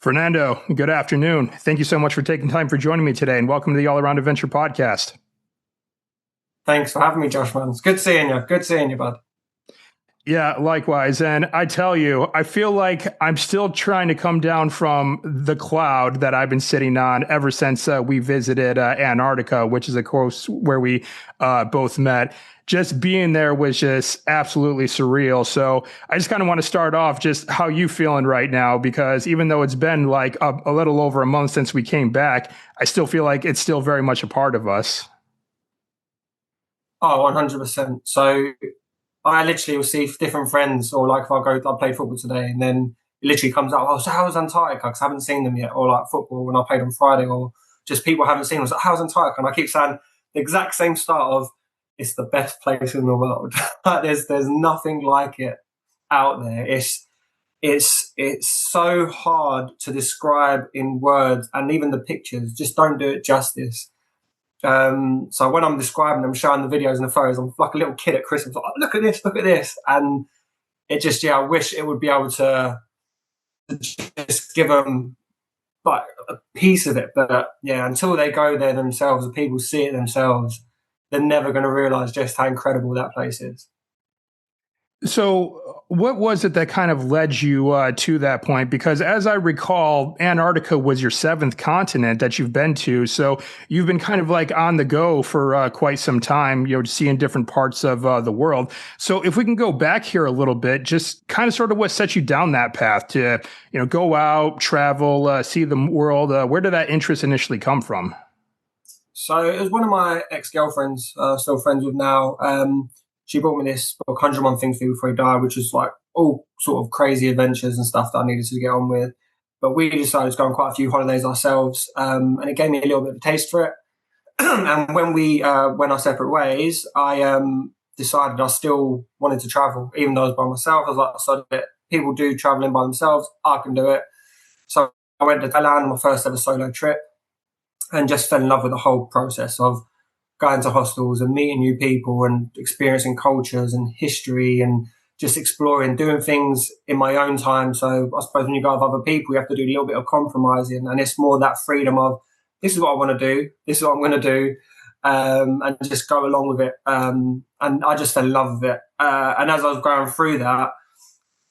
Fernando, good afternoon. Thank you so much for taking time for joining me today, and welcome to the All Around Adventure podcast. Thanks for having me, Josh, man. It's good seeing you. Good seeing you, bud. Yeah, likewise. And I tell you, I feel like I'm still trying to come down from the cloud that I've been sitting on ever since we visited Antarctica, which is, of course, where we both met. Just being there was just absolutely surreal. So I just kind of want to start off just how you feeling right now, because even though it's been like a little over a month since we came back, I still feel like it's still very much a part of us. Oh, 100%. So I literally will see different friends, or like if I played football today, and then it literally comes out, oh, so how was Antarctica? Because I haven't seen them yet, or like football when I played on Friday, or just people haven't seen them. It's like, how's Antarctica? And I keep saying the exact same start of, it's the best place in the world. Like, there's nothing like it out there. It's so hard to describe in words, and even the pictures just don't do it justice. So when I'm describing them, showing the videos and the photos, I'm like a little kid at Christmas. Like, look at this. And it just, I wish it would be able to just give them like a piece of it. But yeah, until they go there themselves, and people see it themselves, they're never going to realize just how incredible that place is. So, what was it that kind of led you to that point? Because as I recall, Antarctica was your seventh continent that you've been to. So, you've been kind of like on the go for quite some time, seeing different parts of the world. So, if we can go back here a little bit, just kind of sort of what set you down that path to, go out, travel, see the world. Where did that interest initially come from? So, it was one of my ex-girlfriends, still friends with now. She brought me this book, 101 Things to Do Before You Die, which is like all sort of crazy adventures and stuff that I needed to get on with. But we decided to go on quite a few holidays ourselves, and it gave me a little bit of a taste for it. And when we went our separate ways, I decided I still wanted to travel, even though I was by myself. I was like, so that people do traveling by themselves, I can do it. So I went to Thailand, my first ever solo trip, and just fell in love with the whole process of going to hostels and meeting new people and experiencing cultures and history and just exploring, doing things in my own time. So I suppose when you go with other people, you have to do a little bit of compromising, and it's more that freedom of, this is what I want to do, this is what I'm going to do, and just go along with it. And I just fell in love with it. And as I was going through that,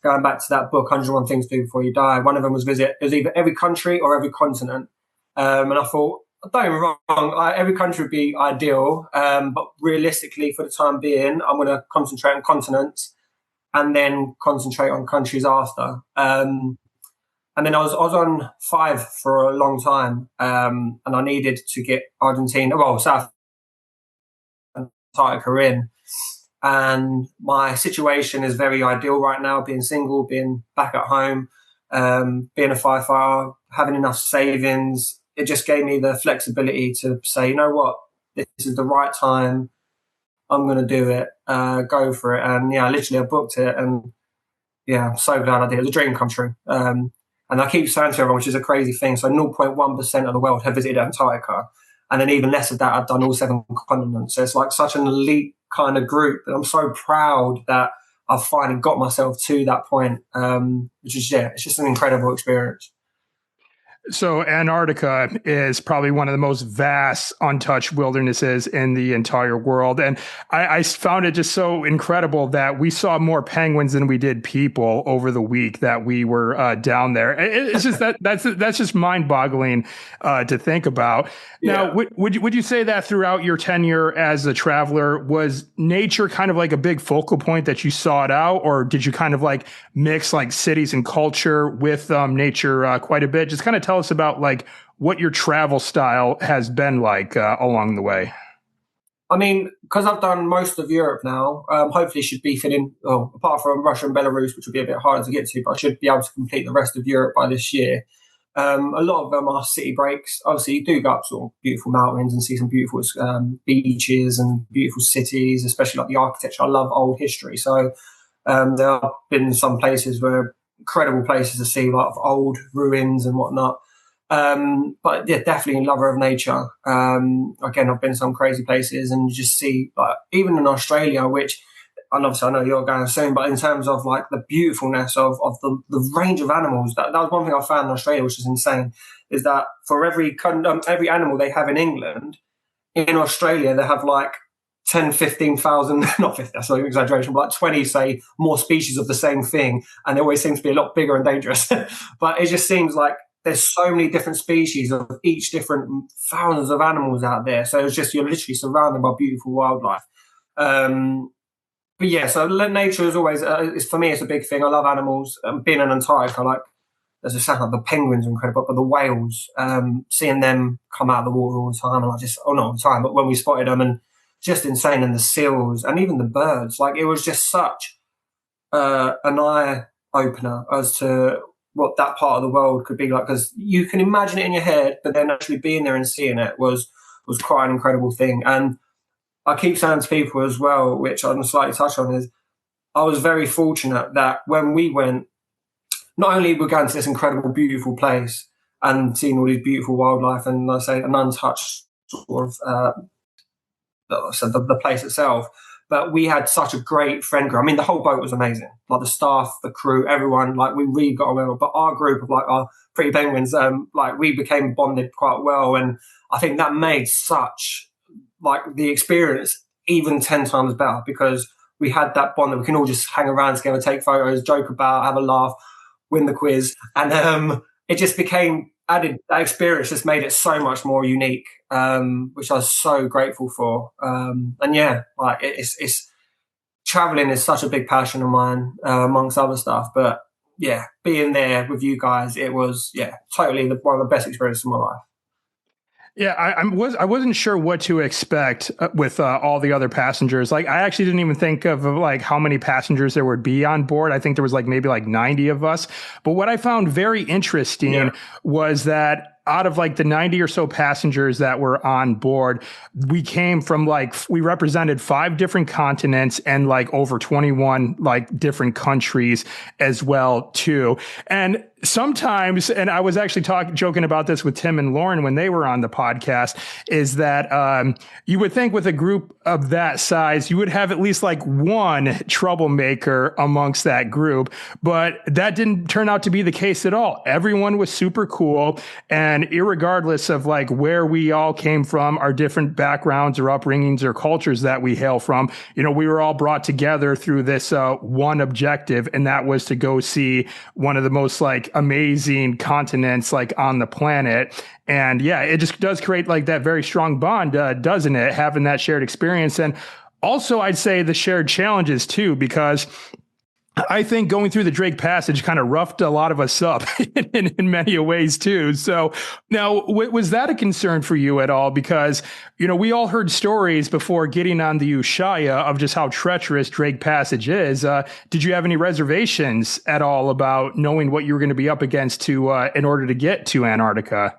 going back to that book, 101 Things to Do Before You Die, one of them was it was either every country or every continent. And I thought, don't get me wrong, every country would be ideal, but realistically, for the time being, I'm going to concentrate on continents and then concentrate on countries after. And then I was on 5 for a long time, and I needed to get South Antarctica in. And my situation is very ideal right now, being single, being back at home, being a firefighter, having enough savings. It just gave me the flexibility to say, you know what, this is the right time. I'm going to do it, go for it. And yeah, I booked it, and yeah, I'm so glad I did. It was a dream come true. And I keep saying to everyone, which is a crazy thing, so 0.1% of the world have visited Antarctica. And then even less of that, I've done all 7 continents. So it's like such an elite kind of group. And I'm so proud that I've finally got myself to that point, which is, it's just an incredible experience. So Antarctica is probably one of the most vast, untouched wildernesses in the entire world. And I found it just so incredible that we saw more penguins than we did people over the week that we were down there. It's just that's just mind-boggling to think about. Yeah. Now, would you say that throughout your tenure as a traveler, was nature kind of like a big focal point that you sought out, or did you kind of like mix like cities and culture with nature quite a bit? Just kind of tell us about like what your travel style has been like along the way. I mean, because I've done most of Europe now, hopefully should be fitting, apart from Russia and Belarus, which would be a bit harder to get to, but I should be able to complete the rest of Europe by this year. A lot of them are city breaks. Obviously, you do go up sort of beautiful mountains and see some beautiful beaches and beautiful cities, especially like the architecture. I love old history. So there have been some places where incredible places to see, like old ruins and whatnot. But yeah, definitely a lover of nature. Again, I've been to some crazy places, and you just see, like, even in Australia, which and obviously I know you're going soon, but in terms of like the beautifulness of the range of animals, that was one thing I found in Australia, which is insane, is that for every animal they have in England, in Australia they have like 10, 15,000, not 50, that's an exaggeration, but like 20, say, more species of the same thing. And they always seem to be a lot bigger and dangerous. But it just seems like there's so many different species of each different thousands of animals out there. So it's just, you're literally surrounded by beautiful wildlife. But yeah, so nature is always, for me, it's a big thing. I love animals. Being in Antarctica, like, as I said, like the penguins are incredible, but the whales, seeing them come out of the water all the time, and I just, oh, not all the time, but when we spotted them, and just insane, and the seals and even the birds, like it was just such an eye opener as to what that part of the world could be like, because you can imagine it in your head, but then actually being there and seeing it was quite an incredible thing. And I keep saying to people as well, which I'm slightly touch on, is I was very fortunate that when we went, not only we're going to this incredible, beautiful place and seeing all these beautiful wildlife, and I say an untouched sort of so the place itself, but we had such a great friend group. I mean, the whole boat was amazing. Like the staff, the crew, everyone, like we really got on well. But our group of like our pretty penguins, like we became bonded quite well, and I think that made such like the experience even 10 times better, because we had that bond that we can all just hang around together, take photos, joke about, have a laugh, win the quiz, and it just became added. That experience just made it so much more unique, which I was so grateful for. And yeah, like it's traveling is such a big passion of mine, amongst other stuff. But yeah, being there with you guys, it was totally one of the best experiences of my life. Yeah, I wasn't sure what to expect with all the other passengers. Like, I actually didn't even think of like how many passengers there would be on board. I think there was like maybe like 90 of us. But what I found very interesting was that out of like the 90 or so passengers that were on board, we came from we represented 5 different continents and like over 21 like different countries as well too. And sometimes, and I was actually joking about this with Tim and Lauren when they were on the podcast, is that you would think with a group of that size, you would have at least like one troublemaker amongst that group, but that didn't turn out to be the case at all. Everyone was super cool, and irregardless of like where we all came from, our different backgrounds or upbringings or cultures that we hail from, you know, we were all brought together through this one objective, and that was to go see one of the most like amazing continents like on the planet. And yeah, it just does create like that very strong bond, doesn't it? Having that shared experience. And also I'd say the shared challenges too, because I think going through the Drake Passage kind of roughed a lot of us up in many ways too. So now, was that a concern for you at all? Because, you know, we all heard stories before getting on the Ushuaia of just how treacherous Drake Passage is. Did you have any reservations at all about knowing what you were going to be up against to in order to get to Antarctica?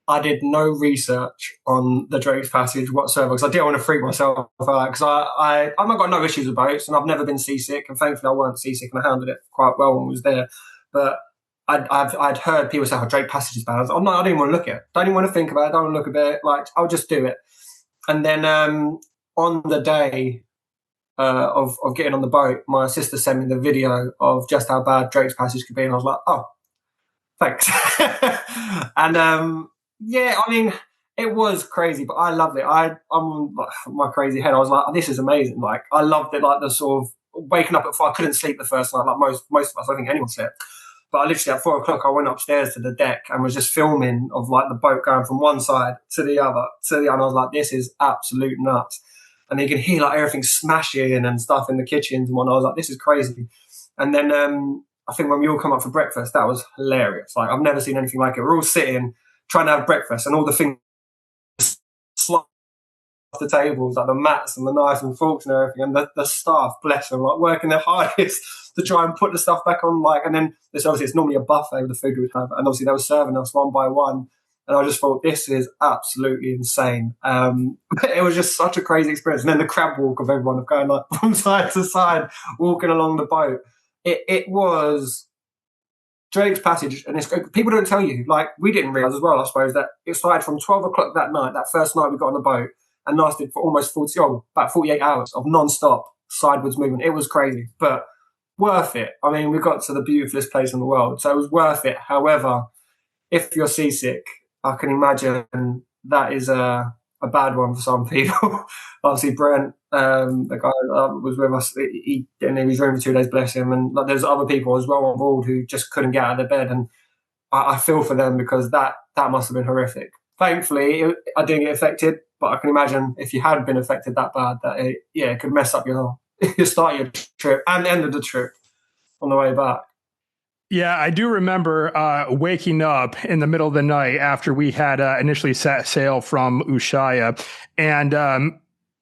I did no research on the Drake's Passage whatsoever, because I didn't want to freak myself out, because I've got no issues with boats, and I've never been seasick, and thankfully I weren't seasick, and I handled it quite well when I was there. But I'd heard people say, "Oh, Drake Passage is bad." I was like, "Oh no, I didn't want to look at it. Don't even want to think about it. Don't want to look at it. Like, I'll just do it." And then on the day of getting on the boat, my sister sent me the video of just how bad Drake's Passage could be, and I was like, "Oh, thanks." And yeah, I mean, it was crazy, but I loved it. I'm like, my crazy head. I was like, oh, this is amazing. Like, I loved it. Like the sort of waking up at 4. I couldn't sleep the first night, like most of us. I don't think anyone slept. But I literally at 4:00, I went upstairs to the deck and was just filming of like the boat going from one side to the other. And I was like, this is absolute nuts. And you can hear like everything smashing and stuff in the kitchens and whatnot. I was like, this is crazy. And then I think when we all come up for breakfast, that was hilarious. Like, I've never seen anything like it. We're all sitting trying to have breakfast, and all the things slide off the tables, like the mats and the knives and forks and everything, and the staff, bless them, like working their hardest to try and put the stuff back on. Like, and then it's normally a buffet of the food we would have, and obviously they were serving us one by one, and I just thought, this is absolutely insane. It was just such a crazy experience. And then the crab walk of everyone of going like from side to side, walking along the boat. It was Drake's Passage, and people don't tell you, like we didn't realise as well, I suppose, that it started from 12:00 that night, that first night we got on the boat, and lasted for almost about 48 hours of non-stop sideways movement. It was crazy, but worth it. I mean, we got to the beautifulest place in the world, so it was worth it. However, if you're seasick, I can imagine that is a bad one for some people. Obviously, Brent, the guy that was with us, he didn't leave his room for 2 days, bless him. And like, there's other people as well on board who just couldn't get out of their bed. And I feel for them because that must have been horrific. Thankfully, I didn't get affected, but I can imagine if you had been affected that bad, that it could mess up your your start of your trip and end of the trip on the way back. Yeah, I do remember waking up in the middle of the night after we had initially set sail from Ushuaia, and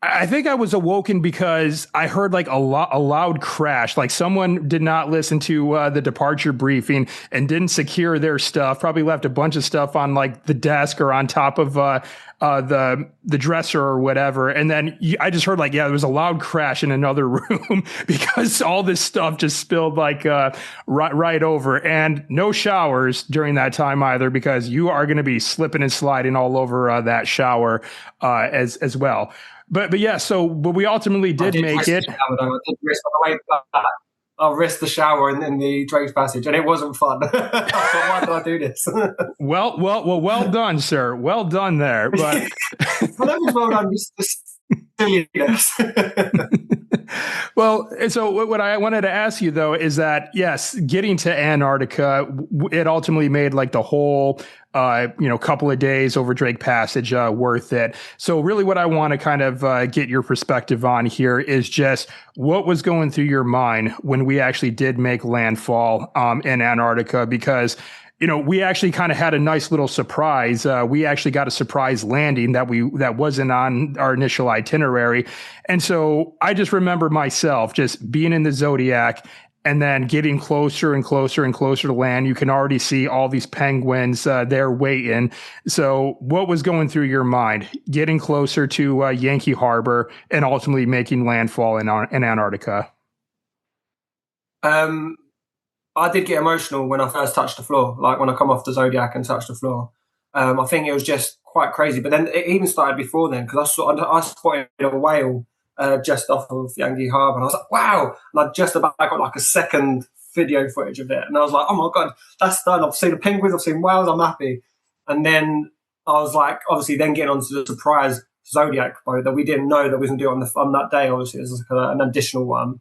I think I was awoken because I heard like a loud crash. Like someone did not listen to the departure briefing and didn't secure their stuff. Probably left a bunch of stuff on like the desk or on top of the dresser or whatever. And then I just heard like, yeah, there was a loud crash in another room because all this stuff just spilled like right over, and no showers during that time either, because you are going to be slipping and sliding all over that shower as well. But yeah, but we ultimately did make it. I risked the shower in the Drake's Passage, and it wasn't fun. So why did I do this? Well done, sir. Well done there. But well, that was well done. Just silliness. Well, so what I wanted to ask you though is that yes, getting to Antarctica, it ultimately made like the whole couple of days over Drake Passage worth it. So really what I want to kind of get your perspective on here is just what was going through your mind when we actually did make landfall in Antarctica, because we actually kind of had a nice little surprise. We actually got a surprise landing that wasn't on our initial itinerary. And so I just remember myself just being in the Zodiac and then getting closer and closer and closer to land. You can already see all these penguins there waiting. So what was going through your mind getting closer to Yankee Harbor and ultimately making landfall in Antarctica? I did get emotional when I first touched the floor, like when I come off the Zodiac and touched the floor. I think it was just quite crazy. But then it even started before then, because I spotted a whale just off of Yankee Harbour, and I was like, wow! And I got like a second video footage of it, and I was like, oh my god, that's done! I've seen the penguins, I've seen whales, I'm happy. And then I was like, obviously, then getting onto the surprise Zodiac boat that we didn't know that we was going to do on that day. Obviously, it was like an additional one.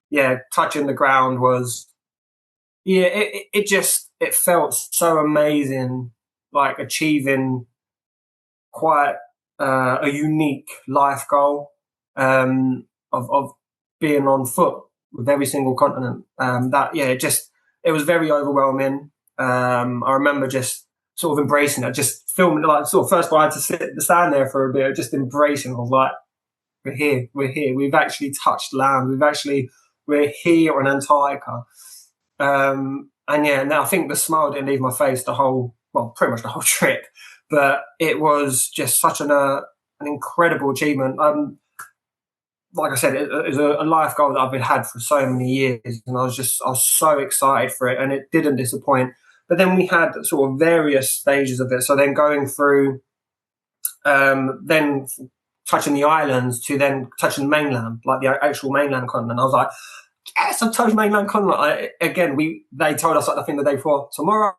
Yeah, touching the ground was. Yeah, it felt so amazing, like achieving quite a unique life goal of being on foot with every single continent. It was very overwhelming. I remember just sort of embracing it, just filming, like sort of first of all I had to stand there for a bit, just embracing. I was like, we're here. We've actually touched land. We're here on Antarctica. And I think the smile didn't leave my face pretty much the whole trip, but it was just such an incredible achievement. Like I said, it was a life goal that I've had for so many years, and I was so excited for it, and it didn't disappoint. But then we had sort of various stages of it. So then going through, then touching the islands to then touching the mainland, like the actual mainland continent. I was like, yes, I've touched mainland continent. They told us like the day before, tomorrow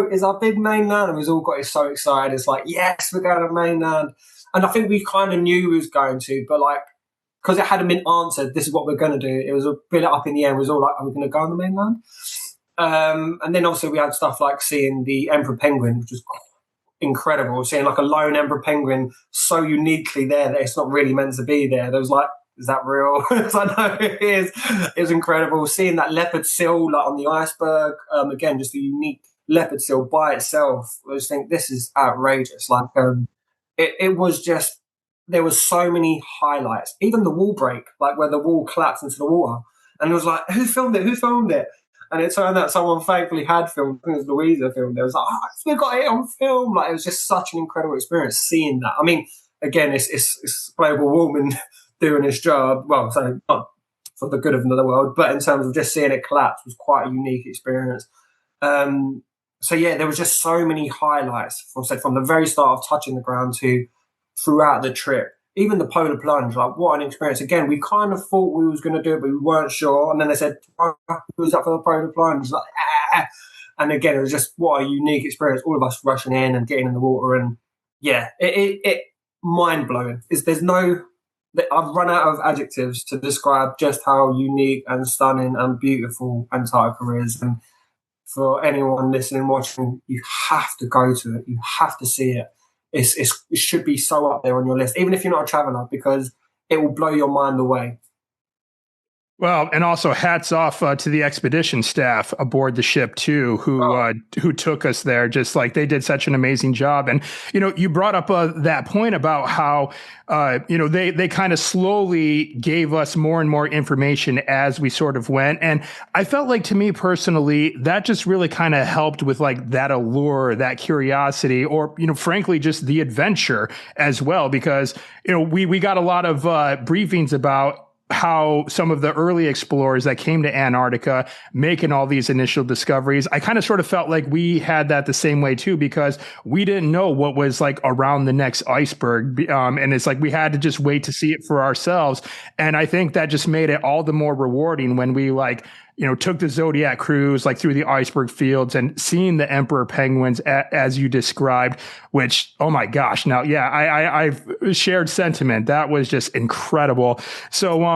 is our big mainland, and we all got so excited. It's like, yes, we're going to mainland. And I think we kind of knew we was going to, but like, because it hadn't been answered, this is what we're going to do. It was a bit up in the air. It was all like, are we going to go on the mainland? And then obviously we had stuff like seeing the emperor penguin, which was incredible. Seeing like a lone emperor penguin so uniquely there that it's not really meant to be there. There was like, is that real? It's like, no, it is. It was incredible. Seeing that leopard seal like on the iceberg, again, just a unique leopard seal by itself. I just think this is outrageous. Like, it was just, there was so many highlights. Even the wall break, like where the wall collapsed into the water. And it was like, who filmed it? Who filmed it? And it turned out someone thankfully had filmed. I think it was Louisa filmed it. It was like, oh, we got it on film. Like, it was just such an incredible experience seeing that. I mean, again, it's global warming doing its job. Well, so not for the good of the world, but in terms of just seeing it collapse was quite a unique experience. There was just so many highlights from the very start of touching the ground to throughout the trip. even the polar plunge, like what an experience. Again, we kind of thought we was going to do it, but we weren't sure. And then they said, oh, who's up for the polar plunge? Like, ah. And again, it was just what a unique experience. All of us rushing in and getting in the water. And yeah, it mind blowing. There's no, I've run out of adjectives to describe just how unique and stunning and beautiful Antarctica is. And for anyone listening, watching, you have to go to it. You have to see it. It should be so up there on your list, even if you're not a traveler, because it will blow your mind away. Well, and also hats off to the expedition staff aboard the ship too, who took us there. Just like they did such an amazing job. And you brought up that point about how they kind of slowly gave us more and more information as we sort of went. And I felt like, to me personally, that just really kind of helped with like that allure, that curiosity, or frankly, just the adventure as well, because we got a lot of briefings about how some of the early explorers that came to Antarctica making all these initial discoveries. I kind of sort of felt like we had that the same way too, because we didn't know what was like around the next iceberg. And it's like we had to just wait to see it for ourselves. And I think that just made it all the more rewarding when we took the Zodiac cruise like through the iceberg fields and seeing the emperor penguins as you described, which, oh my gosh. Now, yeah, I've shared sentiment. That was just incredible. So,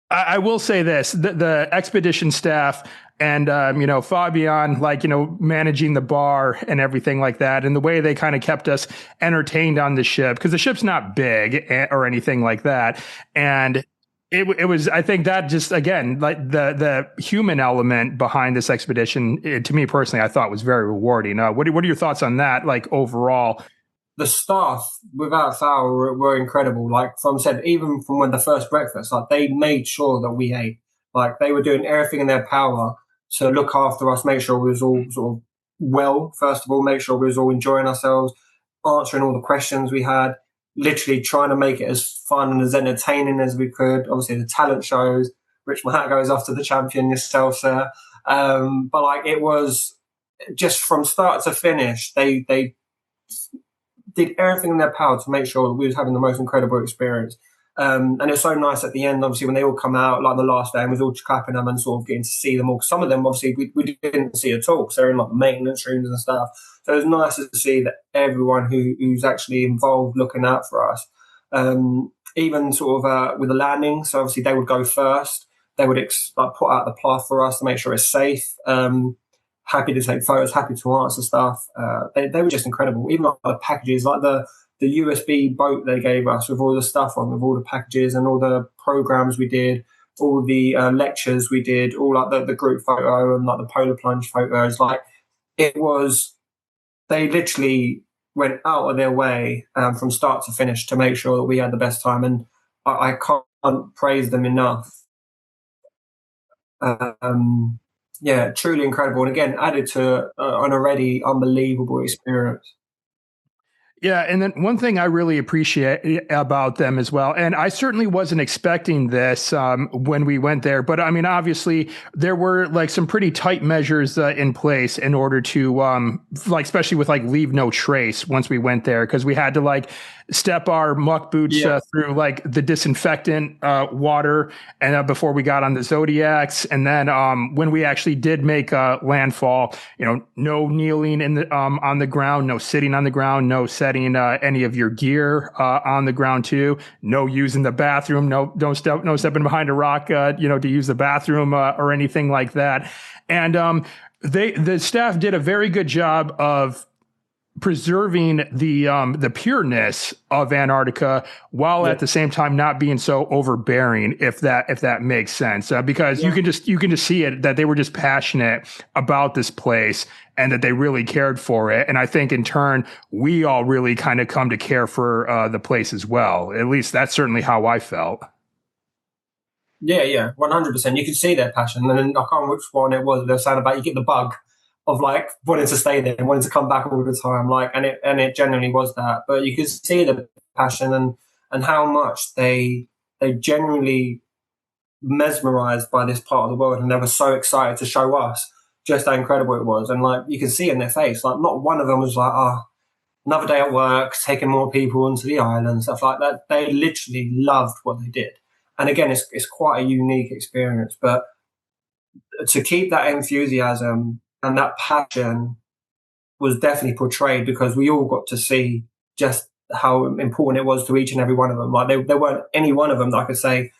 I will say this, the expedition staff and, Fabian, managing the bar and everything like that, and the way they kind of kept us entertained on the ship, because the ship's not big or anything like that. And it was, I think that just, again, like the human element behind this expedition, to me personally, I thought was very rewarding. What are your thoughts on that, like overall? The staff, without fail, were incredible. Like from said, even from when the first breakfast, like they made sure that we ate. Like they were doing everything in their power to look after us, make sure we was all sort of well. First of all, make sure we was all enjoying ourselves, answering all the questions we had. Literally trying to make it as fun and as entertaining as we could. Obviously, the talent shows, which my hat goes off to the champion yourself, sir. But like it was just from start to finish, they did everything in their power to make sure that we was having the most incredible experience. And it was so nice at the end, obviously, when they all come out, like the last day, and we was all clapping them and sort of getting to see them all. Some of them, obviously, we didn't see at all because they're in like the maintenance rooms and stuff. So it was nice to see that everyone who's actually involved looking out for us. Even sort of with the landing, so obviously they would go first. They would put out the path for us to make sure it's safe. Happy to take photos, happy to answer stuff. They were just incredible. Even like the packages, like the USB boat they gave us with all the stuff on, with all the packages and all the programs we did, all the lectures we did, all like the group photo and like the polar plunge photos. Like it was, they literally went out of their way from start to finish to make sure that we had the best time. And I can't praise them enough. Yeah, truly incredible. And again, added to an already unbelievable experience. Yeah, and then one thing I really appreciate about them as well, and I certainly wasn't expecting this when we went there, but I mean, obviously there were like some pretty tight measures in place in order to, especially with like leave no trace once we went there, because we had to like step our muck boots through like the disinfectant water and before we got on the Zodiacs, and then when we actually did make landfall, no kneeling in the on the ground, no sitting on the ground, no setting any of your gear on the ground too, no using the bathroom, no stepping behind a rock, to use the bathroom or anything like that, and the staff did a very good job of preserving the pureness of Antarctica while at the same time not being so overbearing, if that makes sense, because you can just see it that they were just passionate about this place and that they really cared for it. And I think in turn we all really kind of come to care for the place as well. At least that's certainly how I felt. Yeah, 100%. You could see their passion, and then I can't remember which one it was. They were saying about you get the bug of like wanting to stay there and wanting to come back all the time, like, and it genuinely was that. But you could see the passion and how much they genuinely mesmerized by this part of the world, and they were so excited to show us just how incredible it was. And like you can see in their face, like not one of them was like, another day at work, taking more people onto the island, stuff like that. They literally loved what they did. And again, it's quite a unique experience. But to keep that enthusiasm and that passion was definitely portrayed, because we all got to see just how important it was to each and every one of them. Like there weren't any one of them that I could say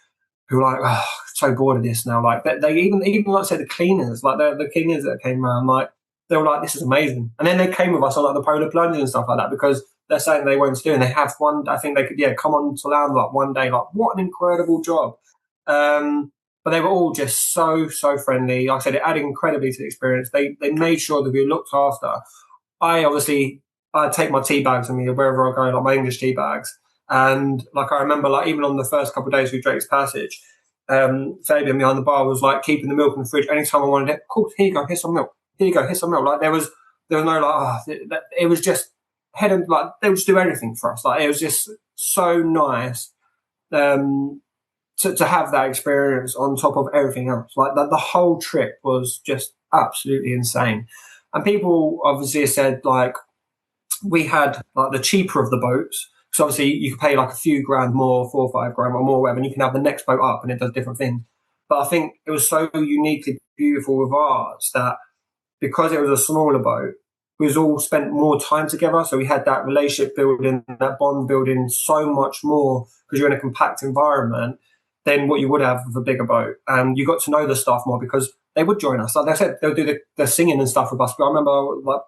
who were like, oh, so bored of this now. Like they even like say the cleaners, like the cleaners that came around, like they were like, this is amazing. And then they came with us on like the polar plunge and stuff like that, because they're saying they won't do, and they have one. I think they could come on to land like one day. Like what an incredible job. But they were all just so friendly. Like I said, it added incredibly to the experience. They made sure that we were looked after. I take my tea bags with me wherever I go, like my English tea bags. And like I remember, like even on the first couple of days through Drake's Passage, Fabian behind the bar was like keeping the milk in the fridge. Anytime I wanted it, cool, here you go, here's some milk. Here you go, here's some milk. Like there was no like, it was just head and like they would just do everything for us. Like it was just so nice to have that experience on top of everything else. Like the whole trip was just absolutely insane. And people obviously said like we had like the cheaper of the boats. So obviously you could pay like a few grand more, 4 or 5 grand or more, whatever, and you can have the next boat up and it does different things. But I think it was so uniquely beautiful with ours that because it was a smaller boat, we was all spent more time together. So we had that relationship building, that bond building so much more because you're in a compact environment than what you would have with a bigger boat. And you got to know the staff more because they would join us. Like they said, they'll do the singing and stuff with us. But I remember like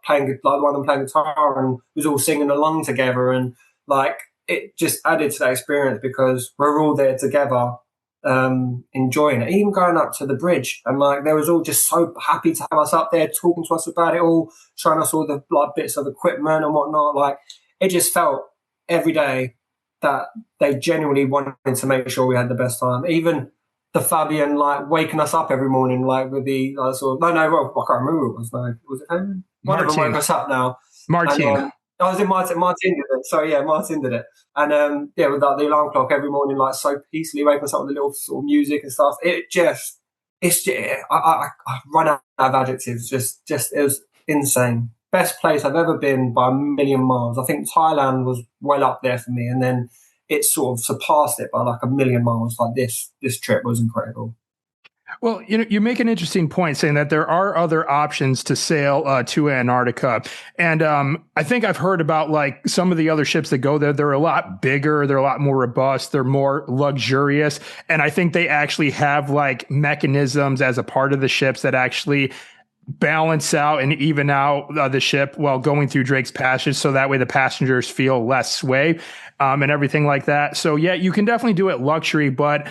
one of them playing guitar and we was all singing along together, and like it just added to that experience because we're all there together, enjoying it. Even going up to the bridge, and like they was all just so happy to have us up there, talking to us about it all, showing us all the like bits of equipment and whatnot. Like it just felt every day that they genuinely wanted to make sure we had the best time. Even the Fabian like waking us up every morning, like with the sort of, I can't remember what it was. No, was it Fabian? One of them woke us up now. Martin. And, I was in Martin. Martin did it. So yeah, Martin did it. And with like, the alarm clock every morning, like so peacefully waking us up with the little sort of music and stuff. It's just, I run out of adjectives. Just it was insane. Best place I've ever been by a million miles. I think Thailand was well up there for me, and then it sort of surpassed it by like a million miles. Like this trip was incredible. Well, you make an interesting point saying that there are other options to sail to Antarctica. And I think I've heard about like some of the other ships that go there. They're a lot bigger. They're a lot more robust. They're more luxurious. And I think they actually have like mechanisms as a part of the ships that actually balance out and even out the ship while going through Drake's Passage. So that way the passengers feel less sway and everything like that. So yeah, you can definitely do it luxury, but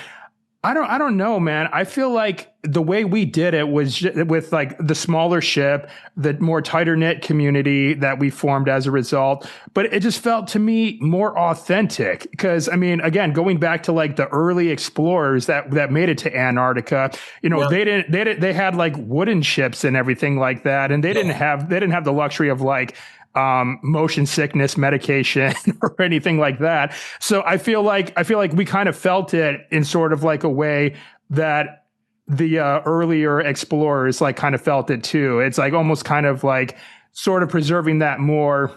I don't know, man. I feel like the way we did it was with like the smaller ship, the more tighter knit community that we formed as a result. But it just felt to me more authentic because, I mean, again, going back to like the early explorers that made it to Antarctica, they had like wooden ships and everything like that, and they didn't have the luxury of like motion sickness medication or anything like that. So I feel like we kind of felt it in sort of like a way that the earlier explorers like kind of felt it too. It's like almost kind of like sort of preserving that more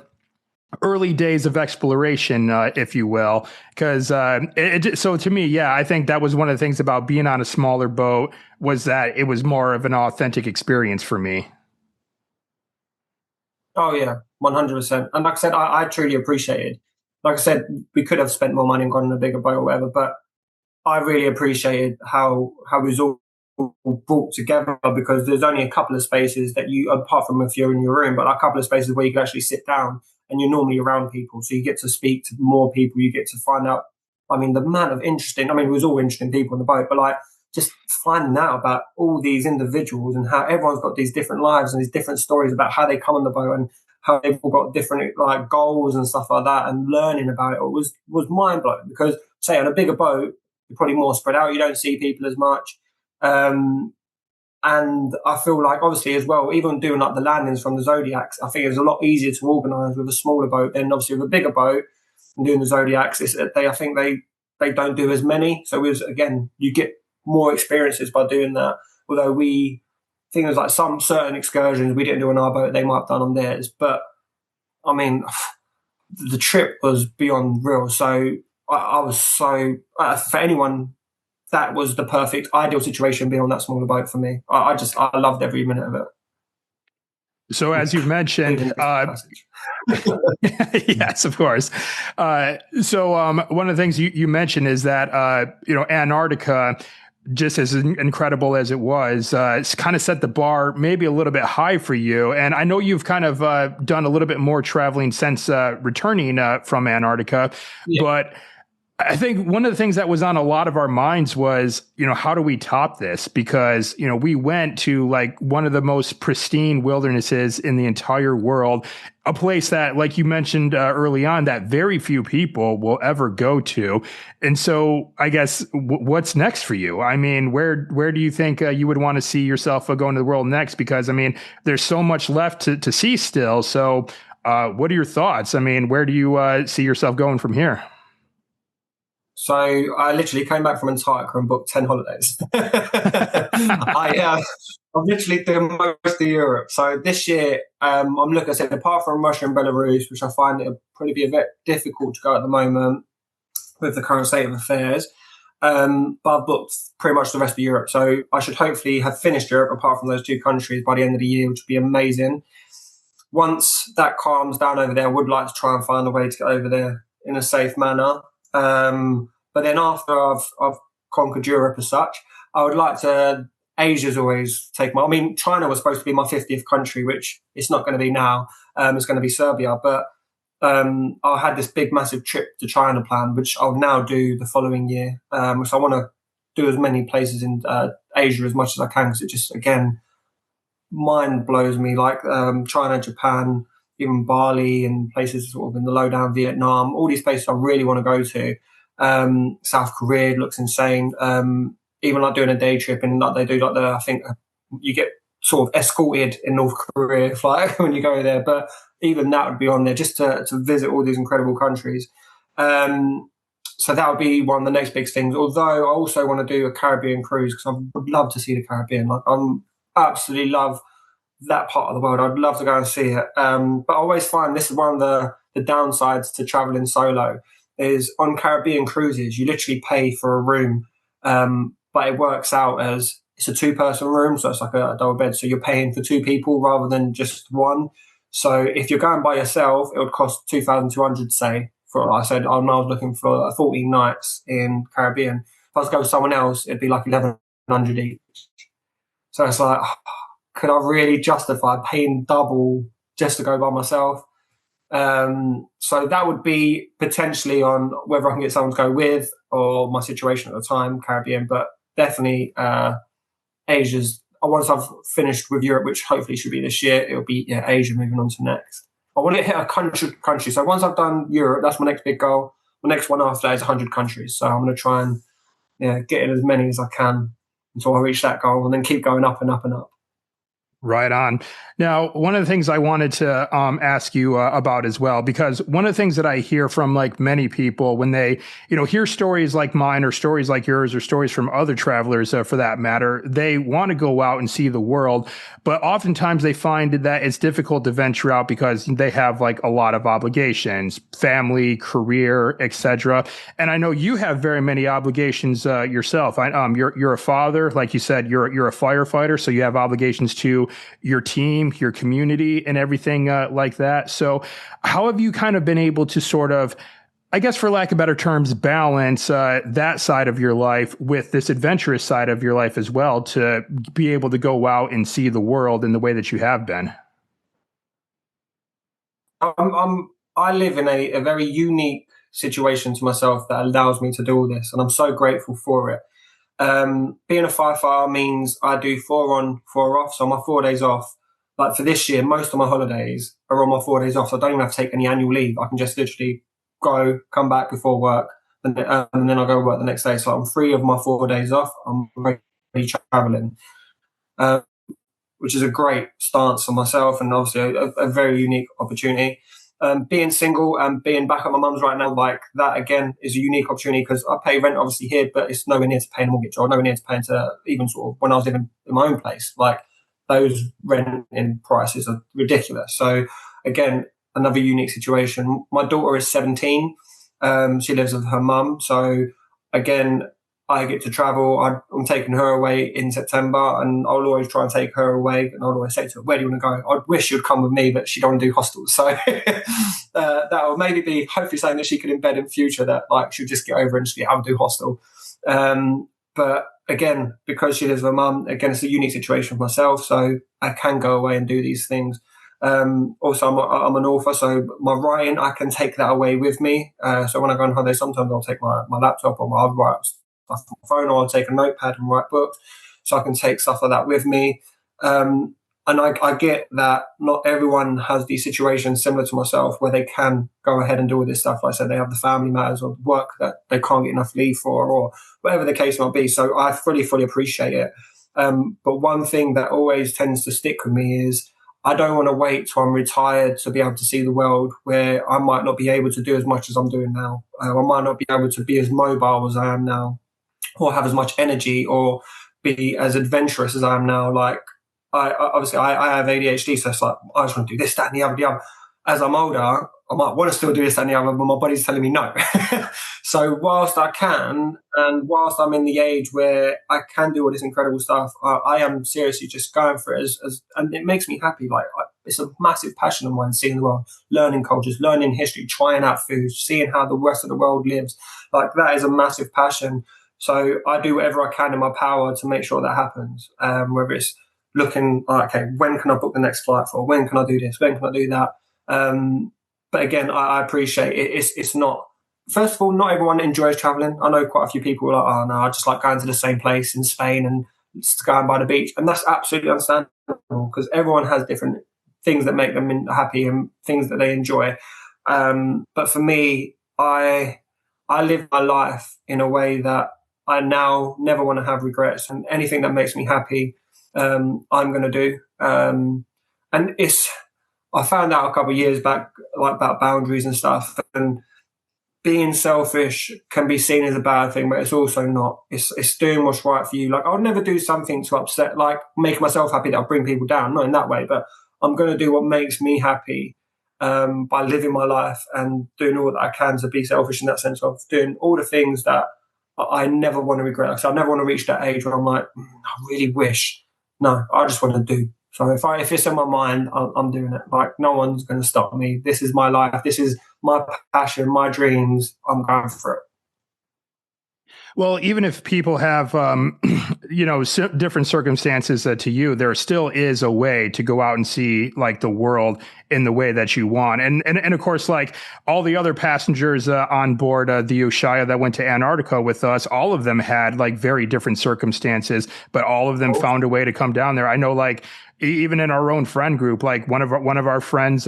early days of exploration, if you will. Because so to me, yeah, I think that was one of the things about being on a smaller boat was that it was more of an authentic experience for me. Oh yeah, 100%. And like I said, I truly appreciated. Like I said, we could have spent more money and gone on a bigger boat or whatever, but I really appreciated how it was all brought together because there's only a couple of spaces that you, apart from if you're in your room, but a couple of spaces where you can actually sit down and you're normally around people, so you get to speak to more people. You get to find out. I mean, the amount of interesting. I mean, it was all interesting people on the boat, but like just finding out about all these individuals and how everyone's got these different lives and these different stories about how they come on the boat and how they've all got different like goals and stuff like that, and learning about it was mind blowing because say on a bigger boat you're probably more spread out, you don't see people as much, and I feel like obviously as well, even doing like the landings from the Zodiacs, I think it was a lot easier to organise with a smaller boat than obviously with a bigger boat and doing the Zodiacs. I think they don't do as many, so it was, again, you get more experiences by doing that. Although I think there's like some certain excursions we didn't do on our boat, they might have done on theirs. But I mean, the trip was beyond real. So I was so for anyone, that was the perfect ideal situation being on that smaller boat for me. I loved every minute of it, So as you've mentioned, including the passage. yes, of course. One of the things you mentioned is that Antarctica, just as incredible as it was, it's kind of set the bar maybe a little bit high for you. And I know you've kind of done a little bit more traveling since returning from Antarctica, Yeah. but I think one of the things that was on a lot of our minds was, how do we top this? Because, we went to like one of the most pristine wildernesses in the entire world, a place that, like you mentioned early on, that very few people will ever go to. And so I guess what's next for you? I mean, where do you think you would want to see yourself going to the world next? Because, I mean, there's so much left to see still. So what are your thoughts? I mean, where do you see yourself going from here? So I literally came back from Antarctica and booked 10 holidays. I'm literally doing most of Europe. So this year, I'm looking, I said, apart from Russia and Belarus, which I find it probably be a bit difficult to go at the moment with the current state of affairs. But I've booked pretty much the rest of Europe. So I should hopefully have finished Europe apart from those two countries by the end of the year, which would be amazing. Once that calms down over there, I would like to try and find a way to get over there in a safe manner. But then after I've conquered Europe as such, I would like to. Asia's always take my. I mean, China was supposed to be my 50th country, which it's not going to be now. It's going to be Serbia, but I had this big, massive trip to China planned, which I'll now do the following year. So I want to do as many places in Asia as much as I can because it just again mind blows me. Like China, Japan, even Bali, and places sort of in the lowdown Vietnam. All these places I really want to go to. South Korea looks insane. Even like doing a day trip and like they do like I think you get sort of escorted in North Korea like when you go there, but even that would be on there just to visit all these incredible countries. So that would be one of the next big things. Although I also want to do a Caribbean cruise because I would love to see the Caribbean. Like I'm absolutely love that part of the world. I'd love to go and see it. But I always find this is one of the downsides to traveling solo is on Caribbean cruises, you literally pay for a room. But it works out as it's a 2-person room. So it's like a double bed. So you're paying for 2 people rather than just one. So if you're going by yourself, it would cost 2,200, say, for, like I said, I was looking for 14 nights in Caribbean. If I was going with someone else, it'd be like 1,100 each. So it's like, could I really justify paying double just to go by myself? So that would be potentially on whether I can get someone to go with or my situation at the time, Caribbean, but definitely Asia's. Once I've finished with Europe, which hopefully should be this year, it'll be Asia moving on to next. I want to hit a country. So once I've done Europe, that's my next big goal. My next one after that is 100 countries. So I'm going to try and get in as many as I can until I reach that goal and then keep going up and up and up. Right on. Now, one of the things I wanted to ask you about as well, because one of the things that I hear from like many people when they, hear stories like mine or stories like yours or stories from other travelers for that matter, they want to go out and see the world, but oftentimes they find that it's difficult to venture out because they have like a lot of obligations, family, career, etc. And I know you have very many obligations yourself. You're a father, like you said, you're a firefighter, so you have obligations to your team, your community, and everything like that. So how have you kind of been able to sort of, I guess for lack of better terms, balance that side of your life with this adventurous side of your life as well to be able to go out and see the world in the way that you have been? I live in a very unique situation to myself that allows me to do all this, and I'm so grateful for it. Being a firefighter means I do 4 on, 4 off. So my 4 days off, like for this year, most of my holidays are on my 4 days off. So I don't even have to take any annual leave. I can just literally go, come back before work, and then I'll go work the next day. So I'm free of my 4 days off. I'm ready traveling, which is a great stance for myself and obviously a very unique opportunity. Being single and being back at my mum's right now, like that again is a unique opportunity because I pay rent obviously here, but it's nowhere near to paying a mortgage or nowhere near to paying to even sort of when I was living in my own place. Like those rent in prices are ridiculous. So again, another unique situation. My daughter is 17. She lives with her mum. So again, I get to travel. I'm taking her away in September, and I'll always try and take her away. And I'll always say to her, "Where do you want to go?" I wish she'd come with me, but she don't want to do hostels. So that will maybe be hopefully something that she could embed in future. That like she'll just get over and just be, "I'll do hostel." But again, because she lives with her mum, again, it's a unique situation for myself. So I can go away and do these things. Also, I'm an author, so my writing, I can take that away with me. So when I go on holiday, sometimes I'll take my laptop or I'll write stuff on my phone, or I'll take a notepad and write books. So I can take stuff like that with me. And I get that not everyone has these situations similar to myself where they can go ahead and do all this stuff. Like I said, they have the family matters or work that they can't get enough leave for, or whatever the case might be. So I fully appreciate it. But one thing that always tends to stick with me is I don't want to wait till I'm retired to be able to see the world, where I might not be able to do as much as I'm doing now. I might not be able to be as mobile as I am now, or have as much energy, or be as adventurous as I am now. Like, I have ADHD, so it's like I just want to do this, that, and the other. As I'm older, I might want to still do this, that, and the other, but my body's telling me no. So whilst I can, and whilst I'm in the age where I can do all this incredible stuff, I am seriously just going for it, and it makes me happy. Like, it's a massive passion of mine, seeing the world, learning cultures, learning history, trying out food, seeing how the rest of the world lives. Like, that is a massive passion. So I do whatever I can in my power to make sure that happens. Whether it's looking, okay, when can I book the next flight for? When can I do this? When can I do that? But again, I appreciate it. It's not, first of all, not everyone enjoys traveling. I know quite a few people are like, oh no, I just like going to the same place in Spain and just going by the beach. And that's absolutely understandable, because everyone has different things that make them happy and things that they enjoy. But for me, I live my life in a way that I now never want to have regrets, and anything that makes me happy, I'm going to do. And I found out a couple of years back, like, about boundaries and stuff, and being selfish can be seen as a bad thing, but it's also not. It's doing what's right for you. Like, I would never do something to upset, like make myself happy, that'll bring people down, not in that way, but I'm going to do what makes me happy, by living my life and doing all that I can to be selfish in that sense of doing all the things that I never want to regret. Like, so I never want to reach that age where I'm like, I really wish. No, I just want to do. So if it's in my mind, I'm doing it. Like, no one's going to stop me. This is my life. This is my passion, my dreams. I'm going for it. Well, even if people have, different circumstances to you, there still is a way to go out and see like the world in the way that you want. And of course, like all the other passengers on board the Ushuaia that went to Antarctica with us, all of them had like very different circumstances, but all of them found a way to come down there. I know, like, even in our own friend group, like one of our friends,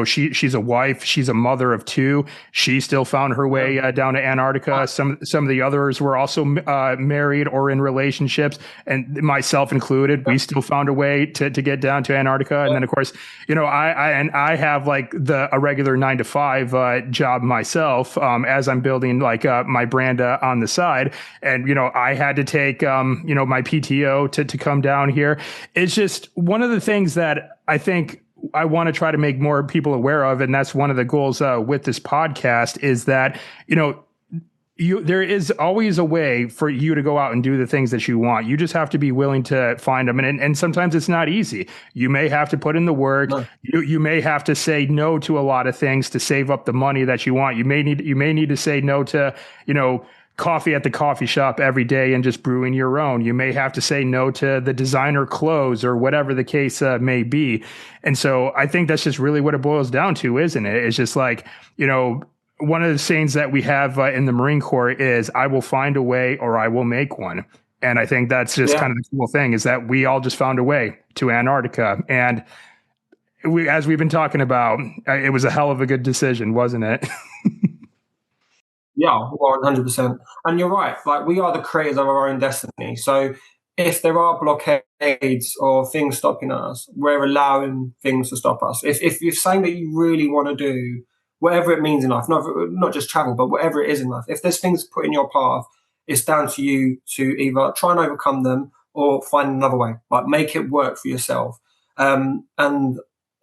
she's a wife, she's a mother of two. She still found her way down to Antarctica. Some of the others were also married or in relationships, and myself included. We still found a way to get down to Antarctica. And then, of course, I have like a regular 9-to-5 job myself, as I'm building like my brand on the side. And I had to take my PTO to come down here. It's just one of the things that I think I want to try to make more people aware of, and that's one of the goals with this podcast, is that there is always a way for you to go out and do the things that you want. You just have to be willing to find them, and sometimes it's not easy. You may have to put in the work. No. You may have to say no to a lot of things to save up the money that you want. You may need to say no to coffee at the coffee shop every day and just brewing your own. You may have to say no to the designer clothes or whatever the case may be. And so I think that's just really what it boils down to, isn't it? It's just like, one of the sayings that we have in the Marine Corps is, I will find a way or I will make one. And I think that's just kind of the cool thing, is that we all just found a way to Antarctica. And as we've been talking about, it was a hell of a good decision, wasn't it? Yeah, 100%. And you're right. Like, we are the creators of our own destiny. So if there are blockades or things stopping us, we're allowing things to stop us. If you're saying that you really want to do whatever it means in life, not just travel, but whatever it is in life, if there's things put in your path, it's down to you to either try and overcome them or find another way. Like, make it work for yourself. And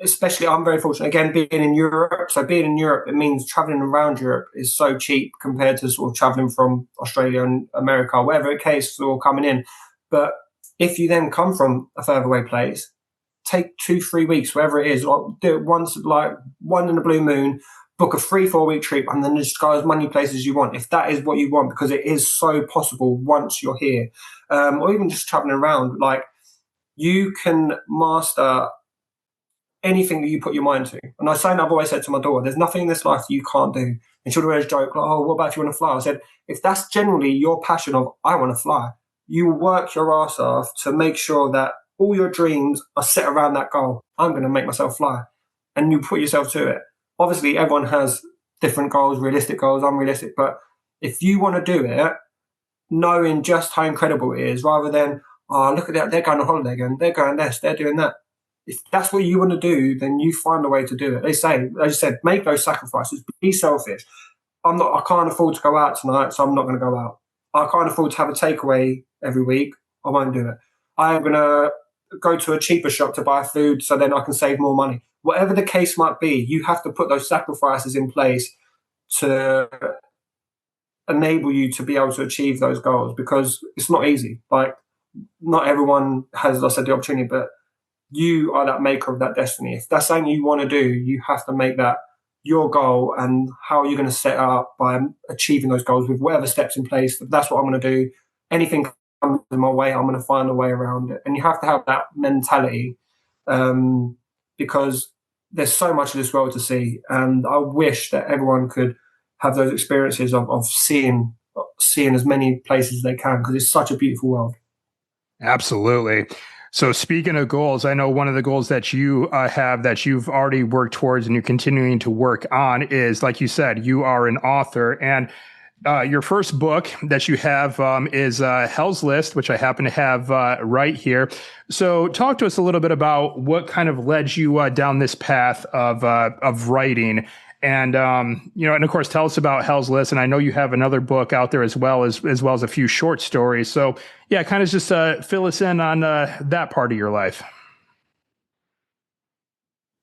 especially I'm very fortunate again being in Europe. So being in Europe, it means traveling around Europe is so cheap compared to sort of traveling from Australia and America, wherever it case, or coming in. But if you then come from a further away place, take 2-3 weeks, wherever it is, or do it once, like one in a blue moon, book a 3-4 week trip, and then just go as many places you want, if that is what you want, because it is so possible once you're here, or even just traveling around. Like, you can master anything that you put your mind to. And I say, I've always said to my daughter, there's nothing in this life that you can't do. And she'll always joke, like, oh, what about if you want to fly? I said, if that's generally your passion of, I want to fly, you work your ass off to make sure that all your dreams are set around that goal. I'm going to make myself fly. And you put yourself to it. Obviously, everyone has different goals, realistic goals, unrealistic. But if you want to do it, knowing just how incredible it is, rather than, oh, look at that, they're going on holiday again, they're going this, they're doing that. If that's what you want to do, then you find a way to do it. They say, as you said, make those sacrifices, be selfish. I can't afford to go out tonight, so I'm not going to go out. I can't afford to have a takeaway every week. I won't do it. I'm going to go to a cheaper shop to buy food so then I can save more money. Whatever the case might be, you have to put those sacrifices in place to enable you to be able to achieve those goals, because it's not easy. Like, not everyone has, as I said, the opportunity, but you are that maker of that destiny. If that's something you want to do, you have to make that your goal, and how are you going to set up by achieving those goals with whatever steps in place. If that's what I'm going to do, anything comes in my way, I'm going to find a way around it. And you have to have that mentality, because there's so much of this world to see. And I wish that everyone could have those experiences of seeing as many places as they can, because it's such a beautiful world. Absolutely. So speaking of goals, I know one of the goals that you have that you've already worked towards and you're continuing to work on is, like you said, you are an author. And your first book that you have is Hell's List, which I happen to have right here. So talk to us a little bit about what kind of led you down this path of writing. And, and of course, tell us about Hell's List. And I know you have another book out there as well as a few short stories. So, yeah, kind of just fill us in on that part of your life.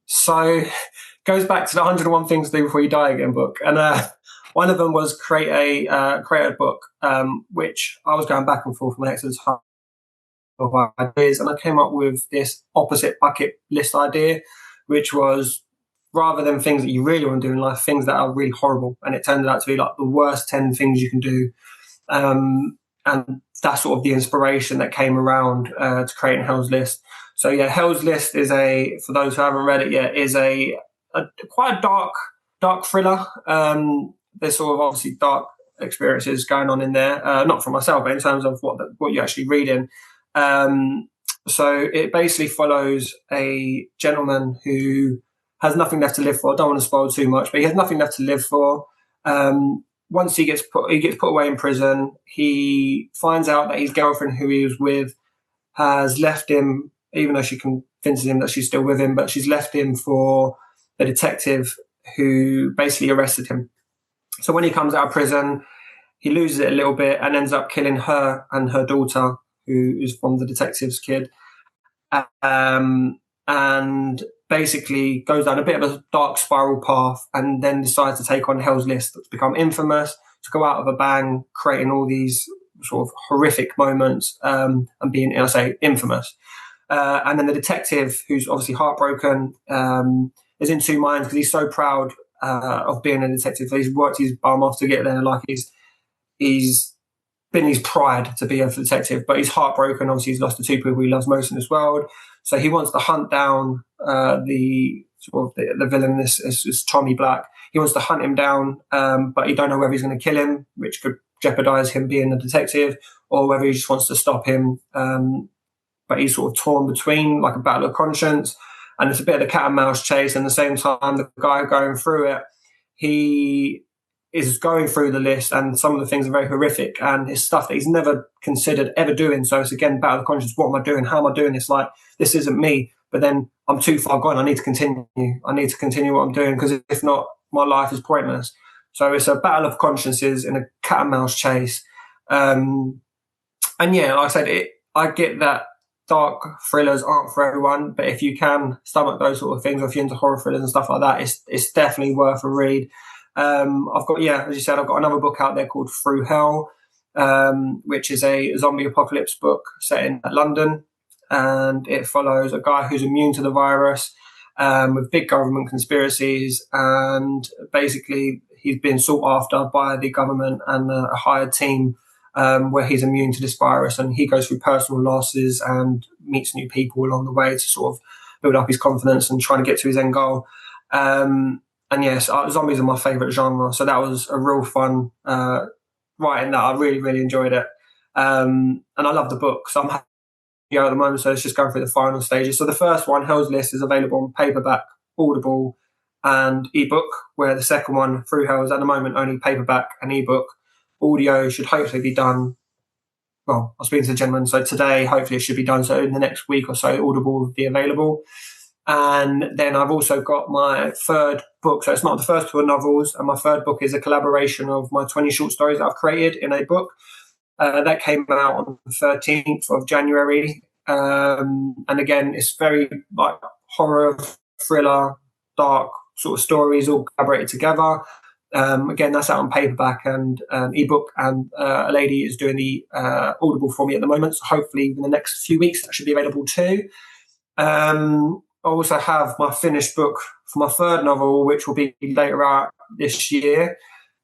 So, goes back to the 101 Things to Do Before You Die Again book. And one of them was create a book, which I was going back and forth from the next time of ideas. And I came up with this opposite bucket list idea, which was, rather than things that you really want to do in life, things that are really horrible. And it turned out to be like the worst 10 things you can do. And that's sort of the inspiration that came around to creating Hell's List. So yeah, Hell's List is for those who haven't read it yet, is a quite a dark thriller. There's sort of obviously dark experiences going on in there, not for myself, but in terms of what you're actually reading. So it basically follows a gentleman who has nothing left to live for. I don't want to spoil too much, but he has nothing left to live for. Once he gets put away in prison, he finds out that his girlfriend, who he was with, has left him, even though she convinces him that she's still with him, but she's left him for the detective who basically arrested him. So when he comes out of prison, he loses it a little bit and ends up killing her and her daughter, who is from the detective's kid. And basically goes down a bit of a dark spiral path, and then decides to take on Hell's List, to become infamous, to go out of a bang, creating all these sort of horrific moments, and being, I say, infamous. And then the detective, who's obviously heartbroken, is in two minds, because he's so proud of being a detective. He's worked his bum off to get there. Like, he's been his pride to be a detective, but he's heartbroken. Obviously, he's lost the two people he loves most in this world. So he wants to hunt down the villain. This is Tommy Black. He wants to hunt him down, but he don't know whether he's going to kill him, which could jeopardize him being a detective, or whether he just wants to stop him. But he's sort of torn between, like a battle of conscience, and it's a bit of the cat and mouse chase. And at the same time, the guy going through it, he is going through the list, and some of the things are very horrific, and it's stuff that he's never considered ever doing. So it's again battle of conscience. What am I doing? How am I doing this? Like, this isn't me. But then I'm too far gone. I need to continue. I need to continue what I'm doing, because if not, my life is pointless. So it's a battle of consciences in a cat and mouse chase. And yeah, like I said, I get that dark thrillers aren't for everyone, but if you can stomach those sort of things, or if you're into horror thrillers and stuff like that, it's definitely worth a read. I've got, yeah, as you said, I've got another book out there called Through Hell, which is a zombie apocalypse book set in London, and it follows a guy who's immune to the virus, with big government conspiracies, and basically he's been sought after by the government and a hired team, where he's immune to this virus, and he goes through personal losses and meets new people along the way to sort of build up his confidence and trying to get to his end goal. And yes, zombies are my favourite genre, so that was a real fun writing that. I really, really enjoyed it, and I love the book. So I'm happy at the moment, so it's just going through the final stages. So the first one, Hell's List, is available on paperback, Audible, and ebook, where the second one, Through Hell, is at the moment only paperback and ebook. Audio should hopefully be done. Well, I was speaking to the gentleman, so today hopefully it should be done. So in the next week or so, Audible will be available. And then I've also got my third book. So it's not the first two are novels, and my third book is a collaboration of my 20 short stories that I've created in a book. That came out on the 13th of January. And again, it's very like horror, thriller, dark sort of stories all collaborated together. Again, that's out on paperback and ebook, and a lady is doing the Audible for me at the moment. So hopefully in the next few weeks that should be available too. I also have my finished book for my third novel, which will be later out this year.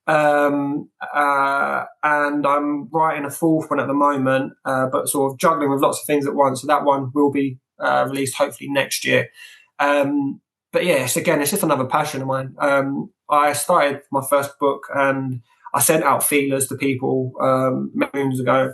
And I'm writing a fourth one at the moment, but sort of juggling with lots of things at once. So that one will be released hopefully next year. But yes, again, it's just another passion of mine. I started my first book and I sent out feelers to people moons ago,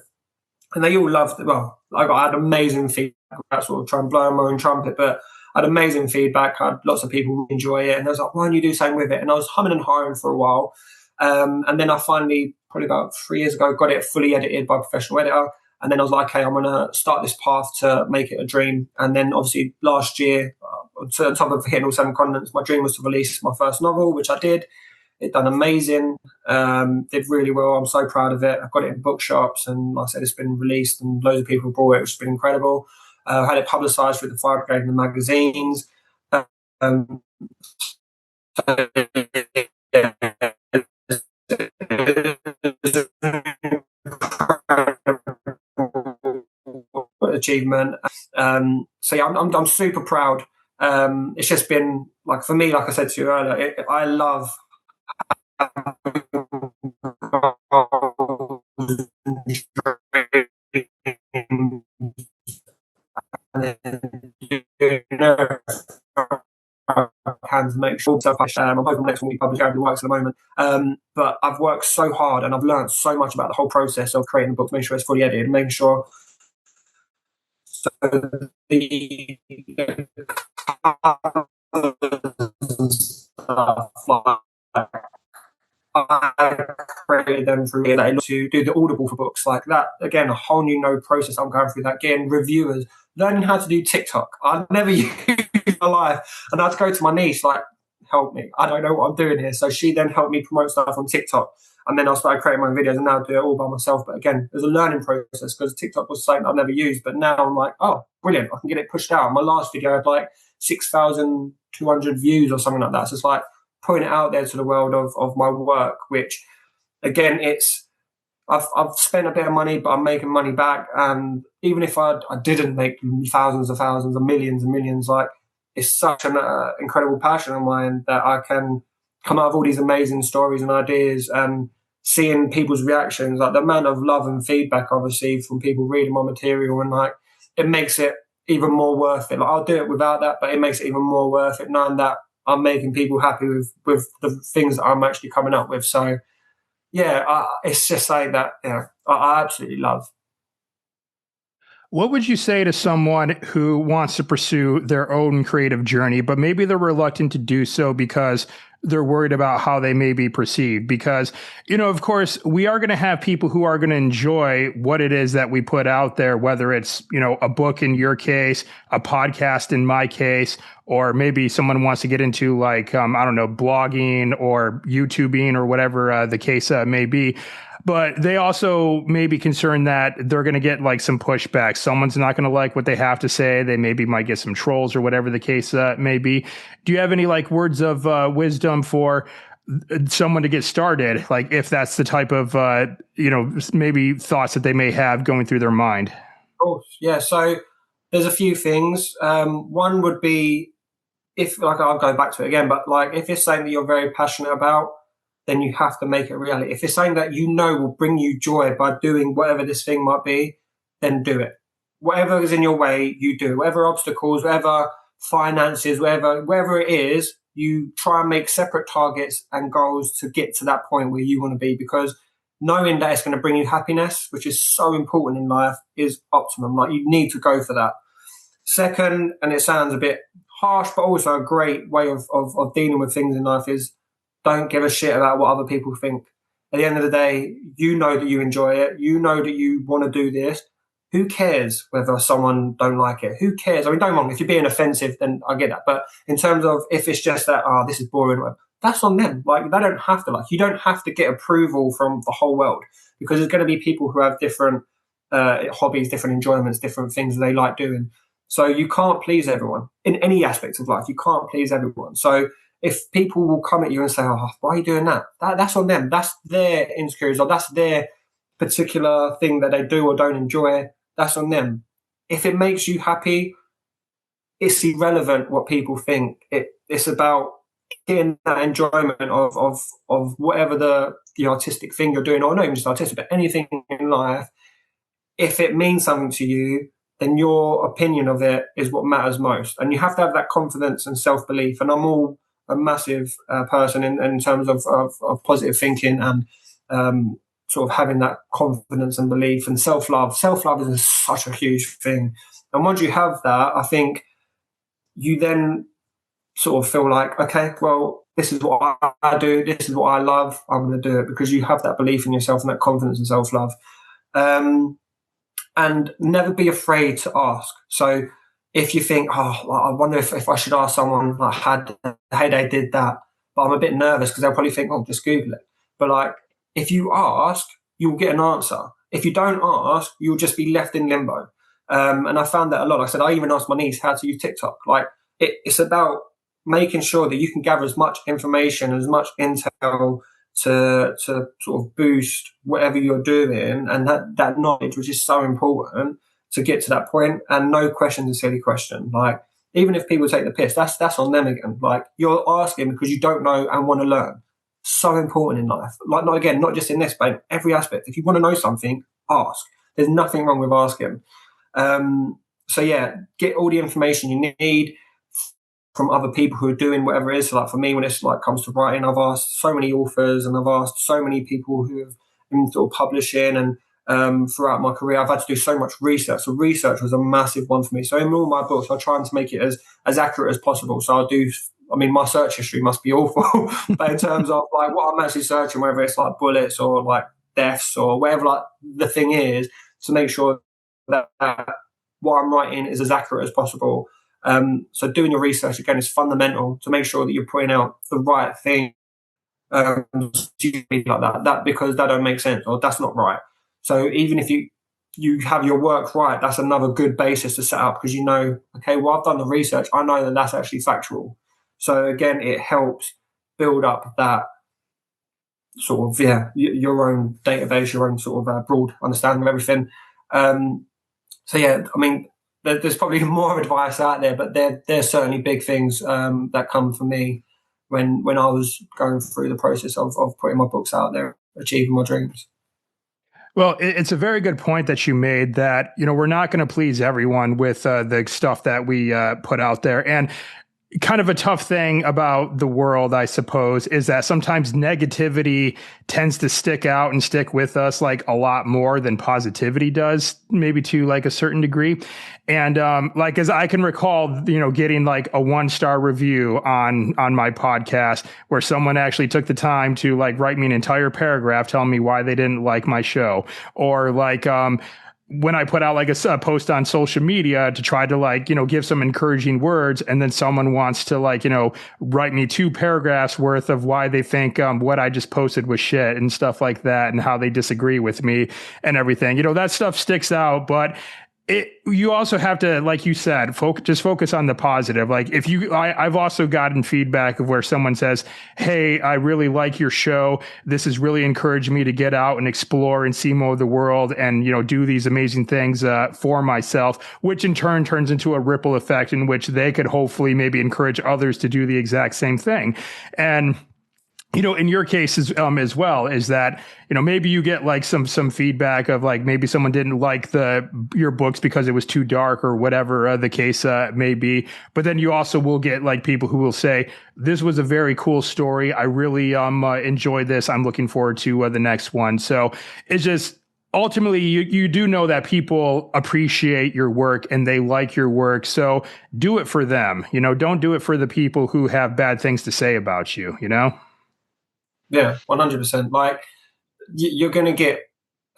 and they all loved it. Well, I had amazing feedback. I sort of try and blow my own trumpet, but I had amazing feedback. I had lots of people enjoy it, and I was like, why don't you do something with it? And I was humming and hawing for a while. And then I finally, probably about 3 years ago, got it fully edited by a professional editor. And then I was like, okay, I'm going to start this path to make it a dream. And then obviously last year, on top of hitting all 7 continents, my dream was to release my first novel, which I did. It done amazing, did really well. I'm so proud of it. I've got it in bookshops, and like I said, it's been released and loads of people bought it, which has been incredible. I had it publicised through the Fire Brigade and the magazines. Achievement. So yeah, I'm super proud. It's just been like, for me, like I said to you earlier, I love hands make sure. I'm hoping the next one we publish out the works at the moment. But I've worked so hard and I've learned so much about the whole process of creating a book, making sure it's fully edited, making sure the I created them through that to do the Audible for books like that. Again, a whole new process I'm going through that. Getting reviewers, learning how to do TikTok. I've never used in my life, and I'd go to my niece like, "Help me! I don't know what I'm doing here." So she then helped me promote stuff on TikTok, and then I started creating my videos, and now I do it all by myself. But again, there's a learning process because TikTok was something I've never used, but now I'm like, "Oh, brilliant! I can get it pushed out." My last video had like 6,200 views or something like that. So it's like putting it out there to the world of my work, which again, I've spent a bit of money, but I'm making money back. And even if I didn't make thousands of thousands or millions and millions, like, it's such an incredible passion of mine that I can come out of all these amazing stories and ideas, and seeing people's reactions, like the amount of love and feedback I receive from people reading my material, and like, it makes it even more worth it. Like, I'll do it without that, but it makes it even more worth it knowing that I'm making people happy with the things that I'm actually coming up with. So yeah, it's just like that. Yeah, I absolutely love. What would you say to someone who wants to pursue their own creative journey, but maybe they're reluctant to do so because they're worried about how they may be perceived? Because, of course, we are going to have people who are going to enjoy what it is that we put out there, whether it's, a book in your case, a podcast in my case, or maybe someone wants to get into like, I don't know, blogging or YouTubing or whatever the case may be. but they also may be concerned that they're going to get like some pushback. Someone's not going to like what they have to say. They maybe might get some trolls or whatever the case may be. Do you have any like words of wisdom for someone to get started? Like if that's the type of, maybe thoughts that they may have going through their mind? Of course, yeah. So there's a few things. One would be, if like I'll go back to it again, but like if it's something that you're very passionate about, then you have to make it a reality. If it's something that you know will bring you joy by doing whatever this thing might be, then do it. Whatever is in your way, you do. Whatever obstacles, whatever finances, wherever it is, you try and make separate targets and goals to get to that point where you want to be, because knowing that it's going to bring you happiness, which is so important in life, is optimum. Like you need to go for that. Second, and it sounds a bit harsh, but also a great way of dealing with things in life, is don't give a shit about what other people think. At the end of the day, you know that you enjoy it. You know that you want to do this. Who cares whether someone don't like it? Who cares? I mean, don't get me wrong. If you're being offensive, then I get that. But in terms of if it's just that, this is boring, that's on them. Like they don't have to like. You don't have to get approval from the whole world, because there's going to be people who have different hobbies, different enjoyments, different things that they like doing. So you can't please everyone in any aspect of life. You can't please everyone. So if people will come at you and say, why are you doing that? That's on them. That's their insecurities, or that's their particular thing that they do or don't enjoy. That's on them. If it makes you happy, it's irrelevant what people think. It's about getting that enjoyment of whatever the artistic thing you're doing, or not even just artistic, but anything in life. If it means something to you, then your opinion of it is what matters most. And you have to have that confidence and self-belief. And I'm all a massive person in terms of positive thinking and sort of having that confidence and belief and self-love. Self-love is such a huge thing. And once you have that, I think you then sort of feel like, okay, well, this is what I do. This is what I love. I'm going to do it, because you have that belief in yourself and that confidence and self-love. And never be afraid to ask. So if you think, I wonder if I should ask someone, like, hey, they did that, but I'm a bit nervous because they'll probably think, just Google it. But like, if you ask, you'll get an answer. If you don't ask, you'll just be left in limbo. And I found that a lot. Like I said, I even asked my niece how to use TikTok. Like it's about making sure that you can gather as much information, as much intel to sort of boost whatever you're doing, and that knowledge, which is so important to get to that point. And no question's a silly question. Like even if people take the piss, that's on them again. Like you're asking because you don't know and want to learn. So important in life. Like not just in this, but in every aspect. If you want to know something, ask. There's nothing wrong with asking. So yeah, get all the information you need from other people who are doing whatever it is. So like for me, when it's like comes to writing, I've asked so many authors and I've asked so many people who have been sort of publishing, and throughout my career, I've had to do so much research. So research was a massive one for me. So in all my books, I try to make it as accurate as possible. So my search history must be awful, but in terms of like what I'm actually searching, whether it's like bullets or like deaths or whatever like the thing is, to make sure that what I'm writing is as accurate as possible. So doing your research again is fundamental to make sure that you're putting out the right thing. Like that because that don't make sense or that's not right. So even if you have your work right, that's another good basis to set up, because you know, okay, well, I've done the research. I know that that's actually factual. So again, it helps build up that sort of, your own database, your own sort of broad understanding of everything. So yeah, I mean, there's probably more advice out there, but there's certainly big things that come from me when I was going through the process of putting my books out there, achieving my dreams. Well, it's a very good point that you made that, we're not going to please everyone with the stuff that we put out there. And kind of a tough thing about the world, I suppose, is that sometimes negativity tends to stick out and stick with us like a lot more than positivity does, maybe to like a certain degree. And like, as I can recall, getting like a 1-star review on my podcast where someone actually took the time to like write me an entire paragraph telling me why they didn't like my show, or like, when I put out like a post on social media to try to like, give some encouraging words, and then someone wants to like, write me 2 paragraphs worth of why they think what I just posted was shit and stuff like that, and how they disagree with me and everything, that stuff sticks out. But you also have to, like you said, just focus on the positive. Like if I've also gotten feedback of where someone says, "Hey, I really like your show. This has really encouraged me to get out and explore and see more of the world, and do these amazing things for myself," which in turn turns into a ripple effect in which they could hopefully maybe encourage others to do the exact same thing. And in your case as well, is that, maybe you get like some feedback of like, maybe someone didn't like your books because it was too dark or whatever the case may be. But then you also will get like people who will say, "This was a very cool story. I really enjoyed this. I'm looking forward to the next one." So it's just, ultimately, you do know that people appreciate your work and they like your work. So do it for them. Don't do it for the people who have bad things to say about you, Yeah, 100%. Like you're going to get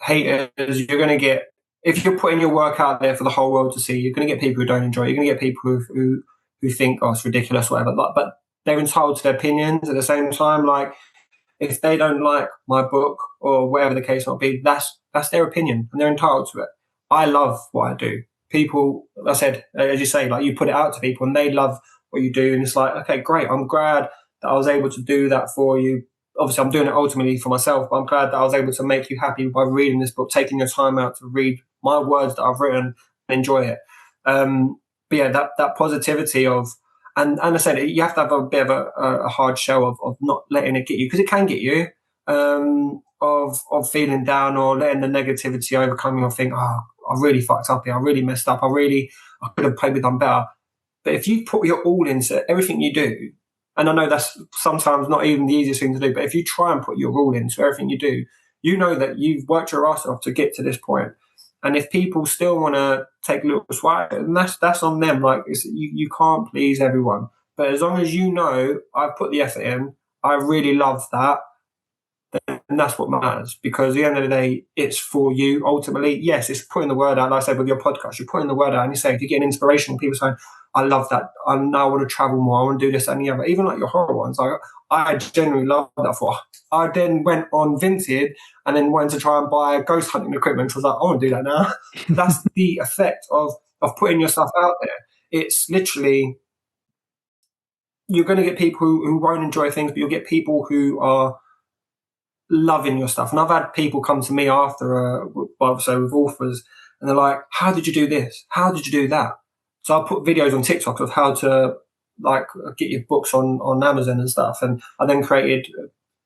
haters. You're going to get, if you're putting your work out there for the whole world to see, you're going to get people who don't enjoy it. You're going to get people who think, "Oh, it's ridiculous," whatever. But they're entitled to their opinions at the same time. Like if they don't like my book or whatever the case might be, that's their opinion and they're entitled to it. I love what I do. People, like I said, as you say, like you put it out to people and they love what you do, and it's like, okay, great. I'm glad that I was able to do that for you. Obviously, I'm doing it ultimately for myself, but I'm glad that I was able to make you happy by reading this book, taking your time out to read my words that I've written and enjoy it. But yeah, that positivity of, and I said, you have to have a bit of a hard shell of not letting it get you, because it can get you, of feeling down or letting the negativity overcome you or think, "Oh, I really fucked up here. I really messed up. I could have probably done better." But if you put your all into everything you do, and I know that's sometimes not even the easiest thing to do, but if you try and put your all into everything you do, you know that you've worked your ass off to get to this point. And if people still want to take a little swipe, then that's on them. Like you can't please everyone. But as long as you know I've put the effort in, I really love that, and that's what matters. Because at the end of the day, it's for you ultimately. Yes, it's putting the word out. Like I said, with your podcast, you're putting the word out, and you say, if you get inspirational people saying, "I love that. I now want to travel more. I want to do this and the other." Even like your horror ones, like I genuinely love that. For I then went on Vinted and then went to try and buy ghost hunting equipment. I was like, I want to do that now. That's the effect of putting your stuff out there. It's literally, you're going to get people who won't enjoy things, but you'll get people who are loving your stuff. And I've had people come to me after, so with authors, and they're like, "How did you do this? How did you do that?" So I put videos on TikTok of how to like get your books on Amazon and stuff. And I then created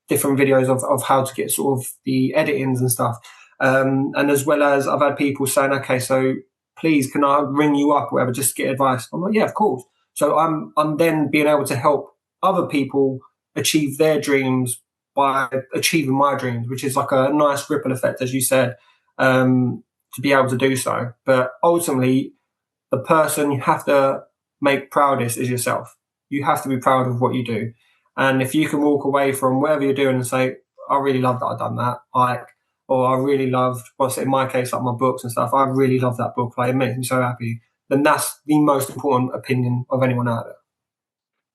different videos of how to get sort of the editings and stuff. And as well as I've had people saying, "Okay, so please, can I ring you up or whatever, just to get advice?" I'm like, "Yeah, of course." So I'm then being able to help other people achieve their dreams by achieving my dreams, which is like a nice ripple effect, as you said, to be able to do so. But ultimately, the person you have to make proudest is yourself. You have to be proud of what you do. And if you can walk away from whatever you're doing and say, "I really love that I've done that," or "I really loved," what's in my case, like my books and stuff, "I really love that book, like it makes me so happy," then that's the most important opinion of anyone out there.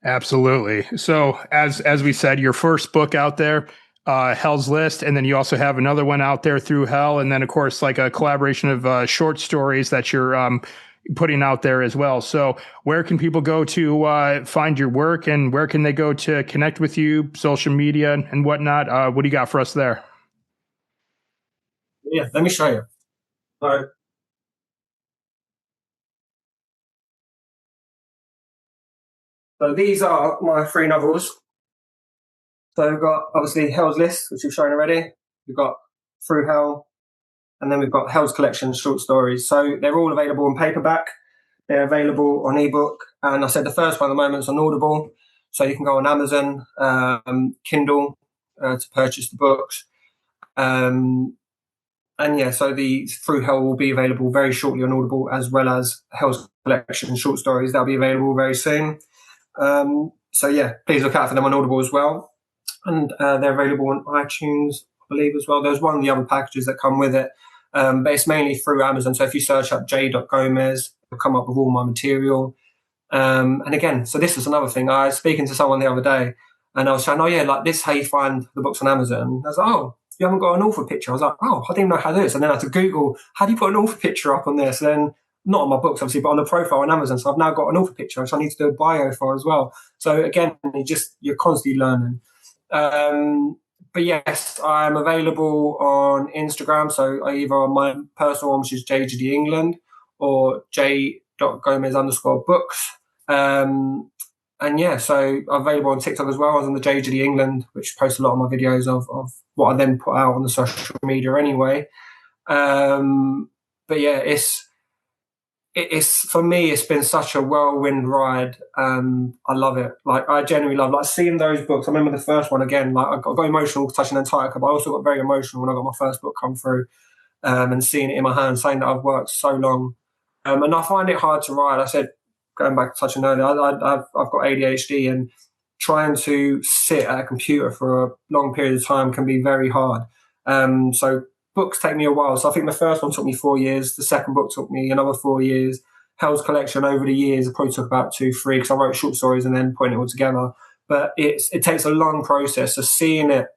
Absolutely. So as we said, your first book out there, Hell's List, and then you also have another one out there, Through Hell, and then of course like a collaboration of short stories that you're putting out there as well. So where can people go to find your work, and where can they go to connect with you, social media and whatnot? What do you got for us there? Yeah, let me show you. All right. So these are my 3 novels. So we've got obviously Hell's List, which we've shown already. We've got Through Hell, and then we've got Hell's Collection short stories. So they're all available in paperback. They're available on ebook, and I said the first one at the moment is on Audible. So you can go on Amazon, Kindle, to purchase the books. And yeah, so the Through Hell will be available very shortly on Audible, as well as Hell's Collection short stories. That'll be available very soon. So yeah, please look out for them on Audible as well. And they're available on iTunes, I believe, as well. There's one of the other packages that come with it. But it's mainly through Amazon. So if you search up j.gomez, you'll come up with all my material. And again, so this was another thing. I was speaking to someone the other day, and I was saying, "Oh yeah, like this is how you find the books on Amazon." And I was like, "Oh, you haven't got an author picture?" I was like, "Oh, I didn't know how to do this." And then I had to Google, "How do you put an author picture up on this?" And then not on my books, obviously, but on the profile on Amazon. So I've now got an author picture, which I need to do a bio for as well. So again, you're constantly learning. But yes, I'm available on Instagram. So either on my personal one, which is JGD England, or j.gomez_books. And yeah, so I'm available on TikTok as well. I was on the JGD England, which posts a lot of my videos of what I then put out on the social media anyway. But yeah, it's for me, it's been such a whirlwind ride. I love it. Like I genuinely love like seeing those books. I remember the first one again. Like I got emotional touching Antarctica, but I also got very emotional when I got my first book come through, and seeing it in my hand, saying that I've worked so long. And I find it hard to write. I said, going back to touching earlier, I've got ADHD, and trying to sit at a computer for a long period of time can be very hard. So books take me a while. So I think the first one took me 4 years. The second book took me another 4 years. Hell's Collection over the years, it probably took about 2, 3, because I wrote short stories and then putting it all together. But it takes a long process. So seeing it,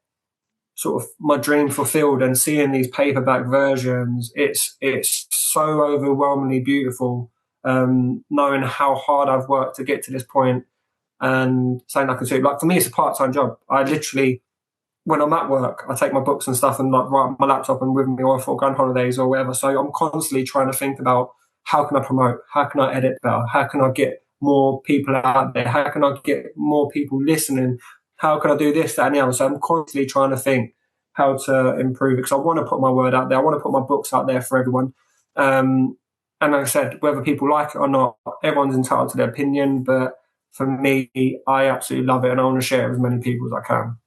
sort of my dream fulfilled, and seeing these paperback versions, it's so overwhelmingly beautiful. Knowing how hard I've worked to get to this point, and saying I can do it. Like for me, it's a part-time job. I literally, when I'm at work, I take my books and stuff and like write on my laptop and with me, or for gun holidays or whatever. So I'm constantly trying to think about how can I promote, how can I edit better, how can I get more people out there, how can I get more people listening, how can I do this, that, and the other. So I'm constantly trying to think how to improve it, because I want to put my word out there. I want to put my books out there for everyone. And like I said, whether people like it or not, everyone's entitled to their opinion. But for me, I absolutely love it, and I want to share it with as many people as I can.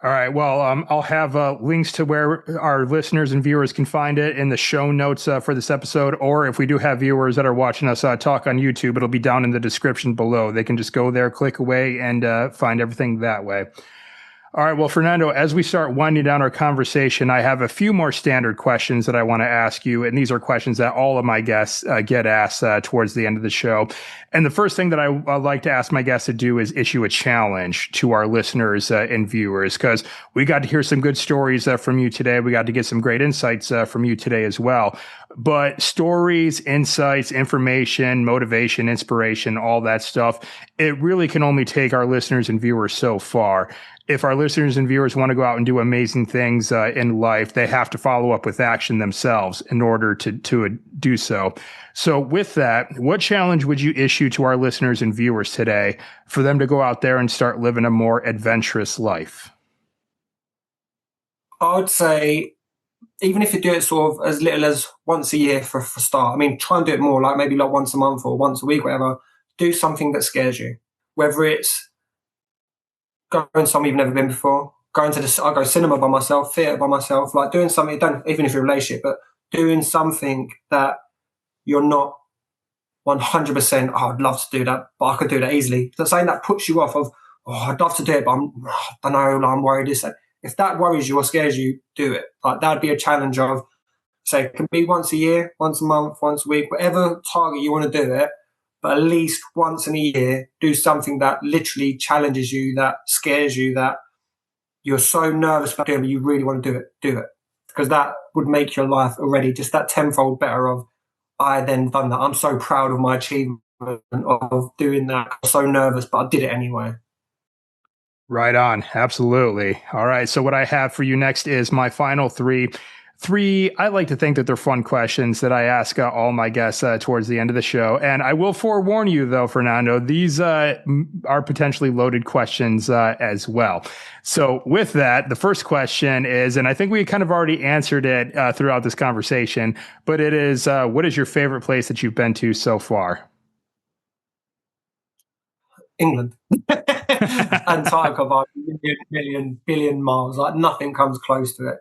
All right. Well, I'll have links to where our listeners and viewers can find it in the show notes for this episode. Or if we do have viewers that are watching us talk on YouTube, it'll be down in the description below. They can just go there, click away, and find everything that way. All right. Well, Fernando, as we start winding down our conversation, I have a few more standard questions that I want to ask you. And these are questions that all of my guests get asked towards the end of the show. And the first thing that I like to ask my guests to do is issue a challenge to our listeners and viewers, because we got to hear some good stories from you today. We got to get some great insights from you today as well. But stories, insights, information, motivation, inspiration, all that stuff, it really can only take our listeners and viewers so far. If our listeners and viewers want to go out and do amazing things in life, they have to follow up with action themselves in order to do so. So with that, what challenge would you issue to our listeners and viewers today for them to go out there and start living a more adventurous life? I would say, even if you do it sort of as little as once a year for start, I mean, try and do it more, like maybe like once a month or once a week, whatever. Do something that scares you, whether it's going somewhere you've never been before, I go cinema by myself, theatre by myself, like doing something, don't, even if you're in a relationship, but doing something that you're not 100%, oh, I'd love to do that, but I could do that easily. So saying that puts you off of, oh, I'd love to do it, but I don't know, I'm worried. If that worries you or scares you, do it. Like that'd be a challenge of, say, it can be once a year, once a month, once a week, whatever target you want to do it. But at least once in a year, do something that literally challenges you, that scares you, that you're so nervous about doing, but you really want to do it. Because that would make your life already just that tenfold better of, I then done that. I'm so proud of my achievement of doing that. I was so nervous, but I did it anyway. Right on. Absolutely. All right. So what I have for you next is my final three. I like to think that they're fun questions that I ask all my guests towards the end of the show. And I will forewarn you, though, Fernando, these are potentially loaded questions as well. So with that, the first question is, and I think we kind of already answered it throughout this conversation, but it is, what is your favorite place that you've been to so far? England. Antarctica by billion miles. Like nothing comes close to it.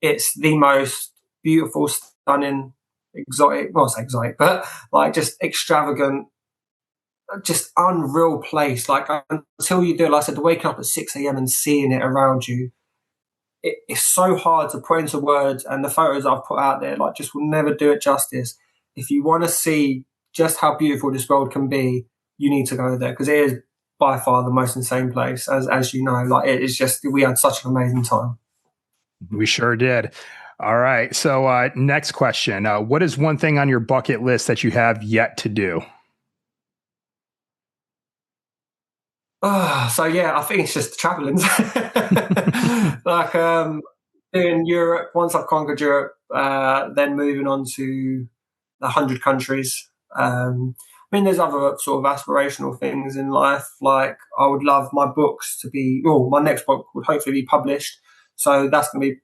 It's the most beautiful, stunning, exotic, well, I say exotic, but like just extravagant, just unreal place. Like until you do it, like I said, waking up at 6 a.m. and seeing it around you, it's so hard to put into words, and the photos I've put out there like just will never do it justice. If you want to see just how beautiful this world can be, you need to go there, because it is by far the most insane place. As you know, like, it is just, we had such an amazing time. We sure did. All right. So, next question. What is one thing on your bucket list that you have yet to do? So yeah, I think it's just traveling. Like, in Europe, once I've conquered Europe, then moving on to 100 countries. I mean, there's other sort of aspirational things in life. Like, I would love my books to be, oh, my next book would hopefully be published. So that's going to be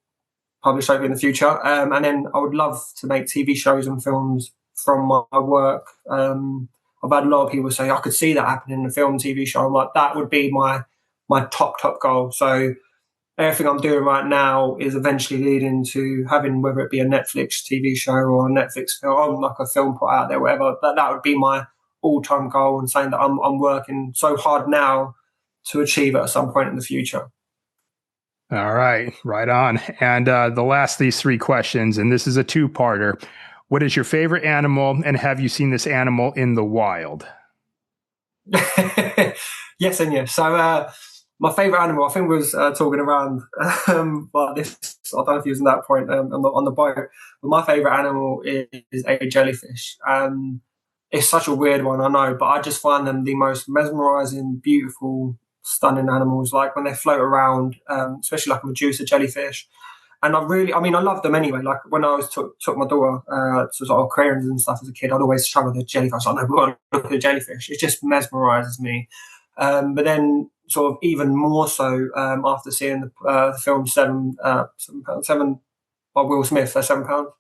published over in the future. And then I would love to make TV shows and films from my work. I've had a lot of people say, I could see that happening in a film, TV show. I'm like, that would be my top goal. So everything I'm doing right now is eventually leading to having, whether it be a Netflix TV show or a Netflix film, like a film put out there, whatever. That would be my all-time goal, and saying that I'm working so hard now to achieve it at some point in the future. All right. Right on. And the last of these three questions, and this is a two-parter. What is your favorite animal, and have you seen this animal in the wild? Yes and yes. So my favourite animal, I think, was talking around, but this, I don't know if he was in that point, on the boat. But my favourite animal is a jellyfish. It's such a weird one, I know, but I just find them the most mesmerising, beautiful, stunning animals. Like when they float around, especially like a Medusa jellyfish. And I mean, I love them anyway. Like when I was took my daughter to sort of aquariums and stuff as a kid, I'd always struggle with the jellyfish. I know, we want to look at the jellyfish. It just mesmerises me. But then, sort of even more so, after seeing the film Seven by Will Smith, £7.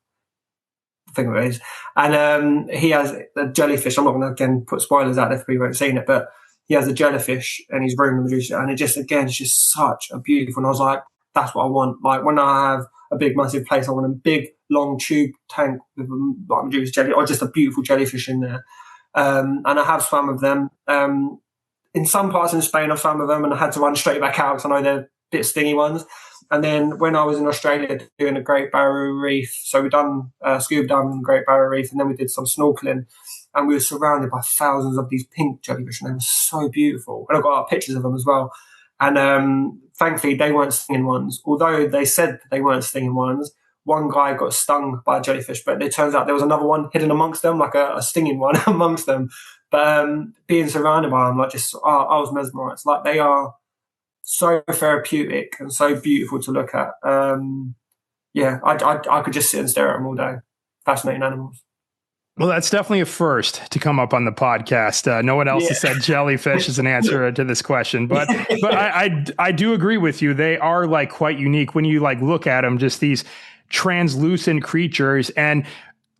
I think it is. And he has a jellyfish. I'm not going to again put spoilers out there for people who haven't seen it, but he has a jellyfish in his room, and it just, again, it's just such a beautiful. And I was like, that's what I want. Like when I have a big, massive place, I want a big, long tube tank with like Medusa jelly, or just a beautiful jellyfish in there. And I have swam with them. In some parts in Spain, I've swam with them, and I had to run straight back out because I know they're a bit stingy ones. And then when I was in Australia doing the Great Barrier Reef, so we've done scuba diving in the Great Barrier Reef, and then we did some snorkeling, and we were surrounded by thousands of these pink jellyfish, and they were so beautiful. And I've got pictures of them as well. And thankfully, they weren't stinging ones. Although they said they weren't stinging ones, one guy got stung by a jellyfish, but it turns out there was another one hidden amongst them, like a stinging one amongst them. But being surrounded by them, like, just, I was mesmerised. Like, they are so therapeutic and so beautiful to look at. Yeah, I could just sit and stare at them all day. Fascinating animals. Well, that's definitely a first to come up on the podcast. No one else has said jellyfish as an answer to this question, but I do agree with you. They are like quite unique when you like look at them, just these translucent creatures, and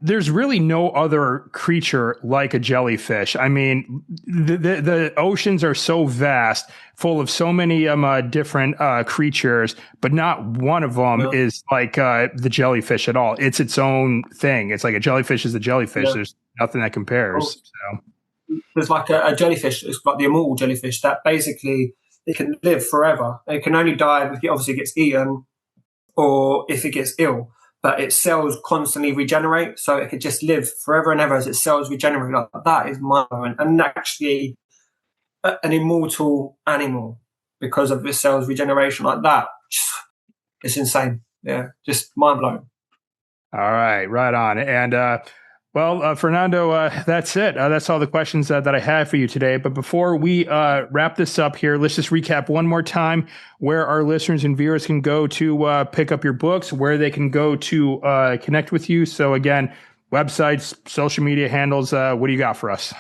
there's really no other creature like a jellyfish. I mean, the oceans are so vast, full of so many different creatures, but not one of them is like the jellyfish at all. It's its own thing. It's like a jellyfish is a jellyfish. Yeah. There's nothing that compares. So there's like a jellyfish. It's like the immortal jellyfish that basically it can live forever. It can only die if it obviously gets eaten or if it gets ill. But its cells constantly regenerate, so it could just live forever and ever as its cells regenerate. Like, that is mind-blowing. And actually, an immortal animal because of its cells regeneration, like that, it's insane. Yeah, just mind-blowing. All right, right on. And well, Fernando, that's it. That's all the questions that I have for you today. But before we wrap this up here, let's just recap one more time where our listeners and viewers can go to pick up your books, where they can go to connect with you. So again, websites, social media handles, what do you got for us?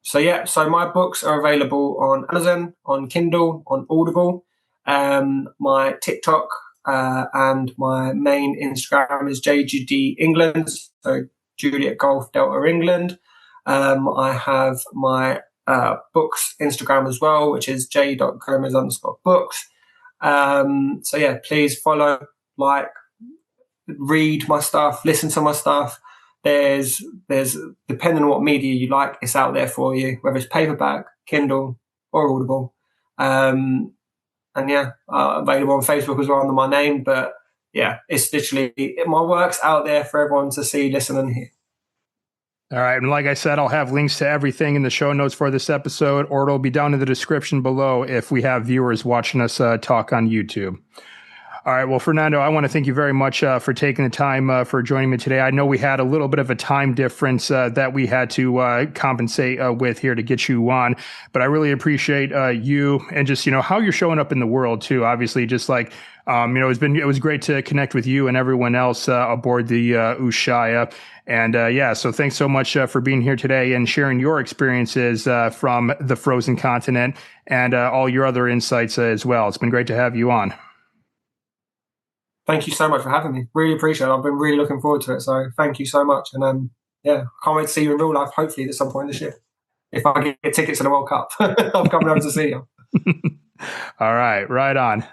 So my books are available on Amazon, on Kindle, on Audible. My TikTok and my main Instagram is JGD England, so Juliet Golf Delta England. I have my books Instagram as well, which is j.gomez_books. So yeah, please follow, like, read my stuff, listen to my stuff. There's depending on what media you like, it's out there for you, whether it's paperback, Kindle, or Audible. And yeah, available on Facebook as well under my name. But yeah, it's literally my work's out there for everyone to see, listen, and hear. All right. And like I said, I'll have links to everything in the show notes for this episode, or it'll be down in the description below if we have viewers watching us talk on YouTube. All right. Well, Fernando, I want to thank you very much for taking the time for joining me today. I know we had a little bit of a time difference that we had to compensate with here to get you on, but I really appreciate you and just, how you're showing up in the world too. Obviously, just like, it was great to connect with you and everyone else aboard the Ushuaia. And so thanks so much for being here today and sharing your experiences from the frozen continent and all your other insights as well. It's been great to have you on. Thank you so much for having me. Really appreciate it. I've been really looking forward to it. So thank you so much. And I can't wait to see you in real life, hopefully at some point this year. If I get tickets to the World Cup, I'm coming over to see you. All right. Right on.